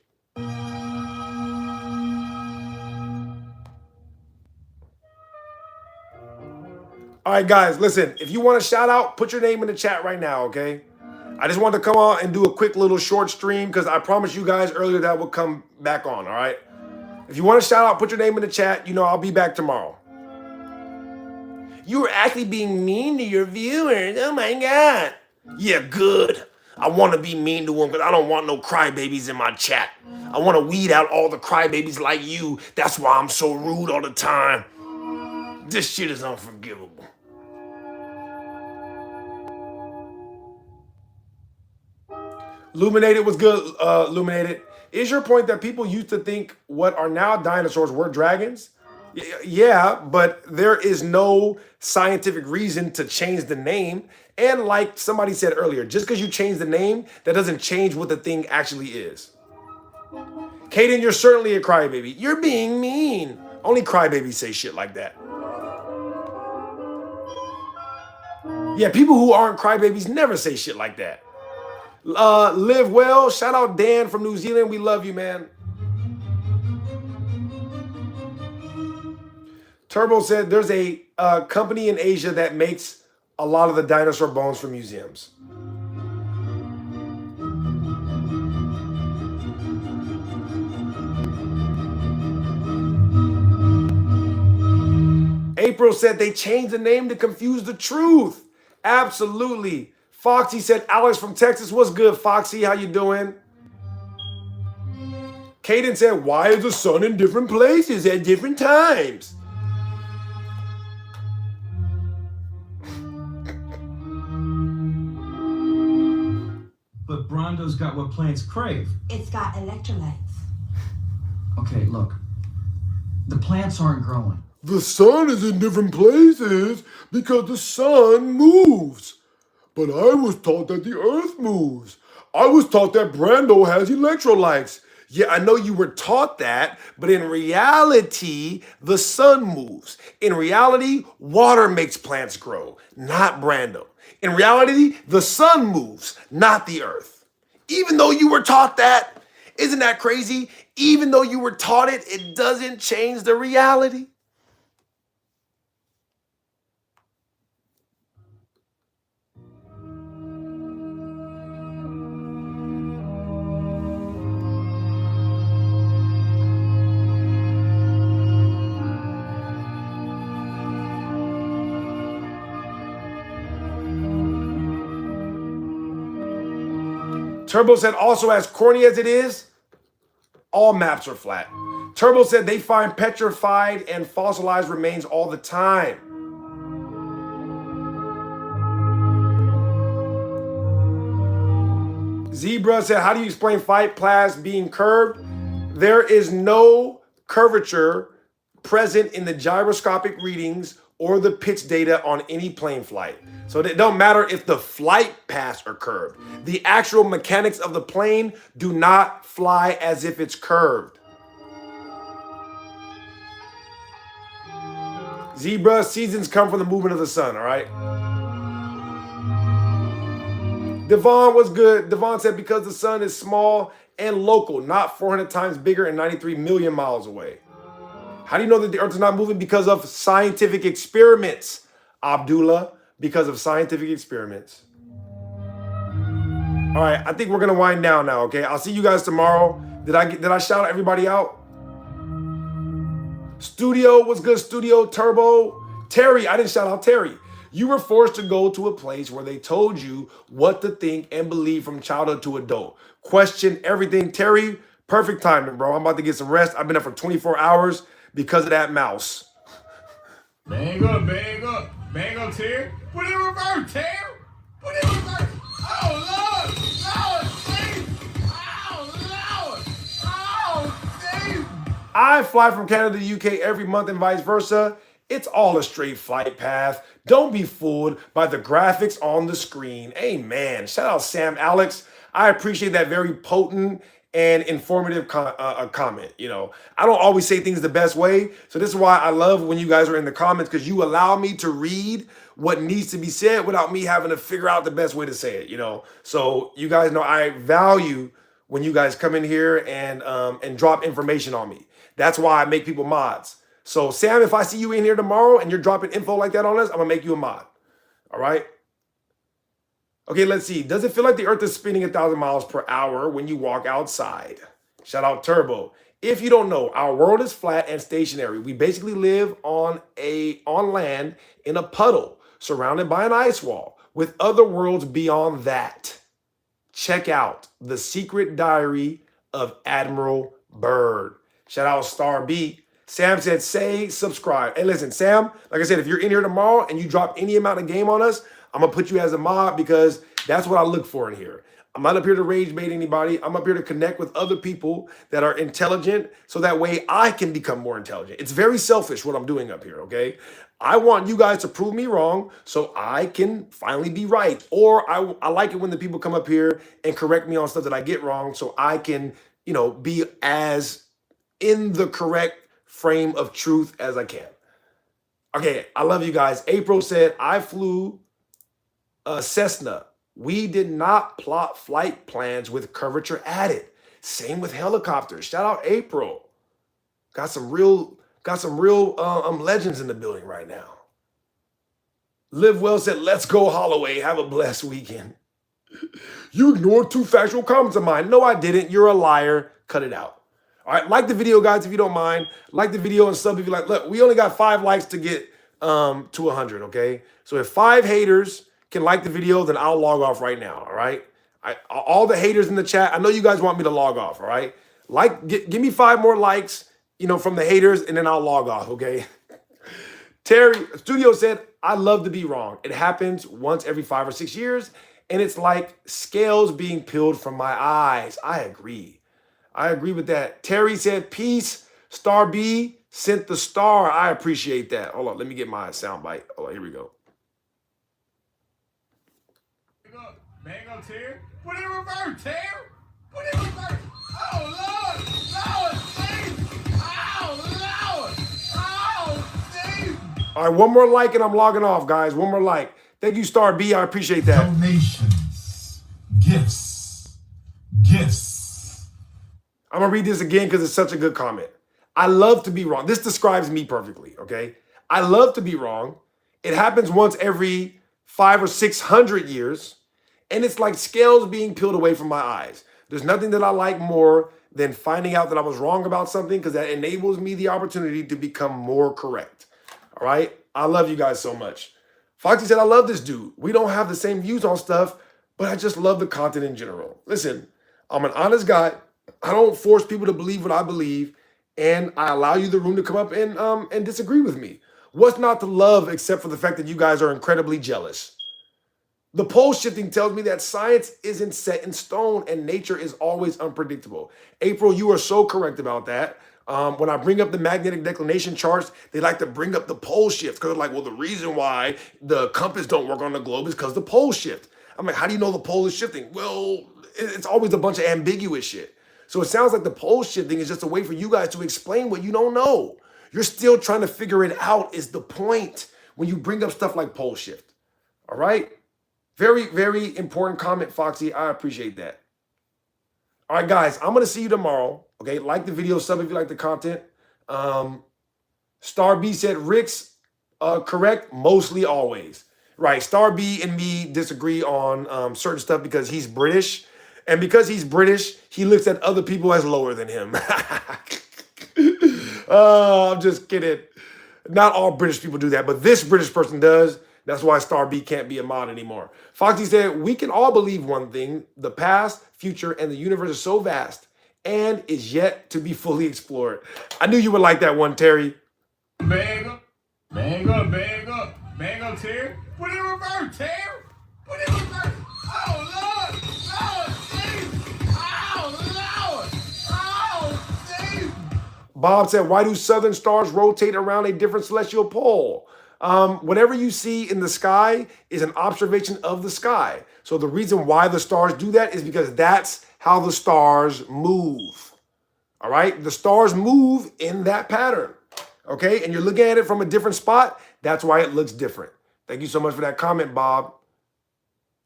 All right, guys, listen. If you want a shout out, put your name in the chat right now, okay? I just wanted to come on and do a quick little short stream because I promised you guys earlier that would come back on, all right? If you want a shout out, put your name in the chat. You know, I'll be back tomorrow. You were actually being mean to your viewers. Oh my God. Yeah, good. I want to be mean to them because I don't want no crybabies in my chat. I want to weed out all the crybabies like you. That's why I'm so rude all the time. This shit is unforgivable. Luminated was good, Luminated. Is your point that people used to think what are now dinosaurs were dragons? Yeah, but there is no scientific reason to change the name. And like somebody said earlier, just because you change the name, that doesn't change what the thing actually is. Kaden, you're certainly a crybaby. You're being mean. Only crybabies say shit like that. Yeah, people who aren't crybabies never say shit like that. Live well. Shout out Dan from New Zealand. We love you, man. Turbo said there's a company in Asia that makes a lot of the dinosaur bones for museums. April said they changed the name to confuse the truth. Absolutely. Foxy said, Alex from Texas, what's good, Foxy? How you doing? Kaden said, why is the sun in different places at different times? But Brando's got what plants crave. It's got electrolytes. Okay, look. The plants aren't growing. The sun is in different places because the sun moves. But I was taught that the earth moves. I was taught that Brando has electrolytes. Yeah, I know you were taught that, but in reality, the sun moves. In reality, water makes plants grow, not Brando. In reality, the sun moves, not the earth. Even though you were taught that, isn't that crazy? Even though you were taught it, it doesn't change the reality. Turbo said, also as corny as it is, all maps are flat. Turbo said they find petrified and fossilized remains all the time. Zebra said, how do you explain flight paths being curved? There is no curvature present in the gyroscopic readings or the pitch data on any plane flight. So it don't matter if the flight paths are curved. The actual mechanics of the plane do not fly as if it's curved. Zebra, seasons come from the movement of the sun, all right? Devon was good. Devon said, because the sun is small and local, not 400 times bigger and 93 million miles away. How do you know that the earth is not moving? Because of scientific experiments, Abdullah, because of scientific experiments. All right, I think we're gonna wind down now, okay? I'll see you guys tomorrow. Did I shout everybody out? Studio was good. Studio, Turbo, Terry. I didn't shout out Terry. You were forced to go to a place where they told you what to think and believe from childhood to adult. Question everything. Terry, perfect timing, bro. I'm about to get some rest. I've been up for 24 hours because of that mouse. Bang up, Terry. Put it in reverse, Terry. Put it in reverse. Oh, Lord. Lord, please. Oh, Lord. Oh, please. I fly from Canada to UK every month and vice versa. It's all a straight flight path. Don't be fooled by the graphics on the screen. Amen. Shout out Sam Alex. I appreciate that very potent and informative comment. You know, I don't always say things the best way. So this is why I love when you guys are in the comments, because you allow me to read what needs to be said without me having to figure out the best way to say it, you know. So you guys know I value when you guys come in here and drop information on me. That's why I make people mods. So Sam, if I see you in here tomorrow and you're dropping info like that on us, I'm gonna make you a mod. All right. Okay, let's see. Does it feel like the earth is spinning 1,000 miles per hour when you walk outside? Shout out Turbo. If you don't know, our world is flat and stationary. We basically live on land in a puddle surrounded by an ice wall with other worlds beyond that. Check out The Secret Diary of Admiral Byrd. Shout out Star B. Sam said, say subscribe. Hey, listen, Sam, like I said, if you're in here tomorrow and you drop any amount of game on us, I'm going to put you as a mod because that's what I look for in here. I'm not up here to rage bait anybody. I'm up here to connect with other people that are intelligent so that way I can become more intelligent. It's very selfish what I'm doing up here, okay? I want you guys to prove me wrong so I can finally be right. Or I like it when the people come up here and correct me on stuff that I get wrong so I can, you know, be as in the correct frame of truth as I can. Okay, I love you guys. April said, I flew Cessna. We did not plot flight plans with curvature added. Same with helicopters. Shout out April. Got some real legends in the building right now. Live Well said, let's go Holloway. Have a blessed weekend. You ignored 2 factual comments of mine. No, I didn't. You're a liar. Cut it out. All right, like the video, guys, if you don't mind. Like the video and sub if you like. Look, we only got 5 likes to get to 100, okay? So if 5 haters can like the video, then I'll log off right now, all right? All the haters in the chat, I know you guys want me to log off, all right? Give me 5 more likes, you know, from the haters, and then I'll log off, okay? Terry Studio said, I love to be wrong. It happens once every 5 or 6 years, and it's like scales being peeled from my eyes. I agree. I agree with that. Terry said, peace. Star B sent the star. I appreciate that. Hold on. Let me get my sound bite. Hold on. Here we go. Bang up, Terry. Put it in reverse, Terry. Put it in reverse. Oh, Lord. Lord, please. Oh, Lord. Oh, please. All right. One more like and I'm logging off, guys. One more like. Thank you, Star B. I appreciate that. Donations. Gifts. I'm going to read this again because it's such a good comment. I love to be wrong. This describes me perfectly, okay? I love to be wrong. It happens once every 500 or 600 years, and it's like scales being peeled away from my eyes. There's nothing that I like more than finding out that I was wrong about something because that enables me the opportunity to become more correct, all right? I love you guys so much. Foxy said, I love this dude. We don't have the same views on stuff, but I just love the content in general. Listen, I'm an honest guy. I don't force people to believe what I believe, and I allow you the room to come up and disagree with me. What's not to love except for the fact that you guys are incredibly jealous? The pole shifting tells me that science isn't set in stone and nature is always unpredictable. April, you are so correct about that. When I bring up the magnetic declination charts, they like to bring up the pole shift because they're like, well, the reason why the compass don't work on the globe is because the pole shift. I'm like, how do you know the pole is shifting? Well, it's always a bunch of ambiguous shit. So it sounds like the pole shifting is just a way for you guys to explain what you don't know. You're still trying to figure it out is the point when you bring up stuff like pole shift. All right? Very, very important comment, Foxy. I appreciate that. All right, guys, I'm going to see you tomorrow. Okay, like the video, sub if you like the content. Star B said Rick's correct mostly always. Right, Star B and me disagree on certain stuff because he's British. And because he's British, he looks at other people as lower than him. I'm just kidding. Not all British people do that, but this British person does. That's why Star B can't be a mod anymore. Foxy said, we can all believe one thing. The past, future, and the universe is so vast and is yet to be fully explored. I knew you would like that one, Terry. Bag up. Bag up, bag up. Bag up, Terry. Put it in reverse, Terry. Put it in reverse. Oh, Lord. Lord, Jesus. Oh, Lord. Oh, Jesus. Bob said, why do southern stars rotate around a different celestial pole? Whatever you see in the sky is an observation of the sky. So the reason why the stars do that is because that's how the stars move. All right? The stars move in that pattern. Okay? And you're looking at it from a different spot. That's why it looks different. Thank you so much for that comment, Bob.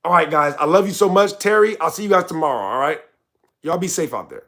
All right, guys. I love you so much. Terry, I'll see you guys tomorrow. All right? Y'all be safe out there.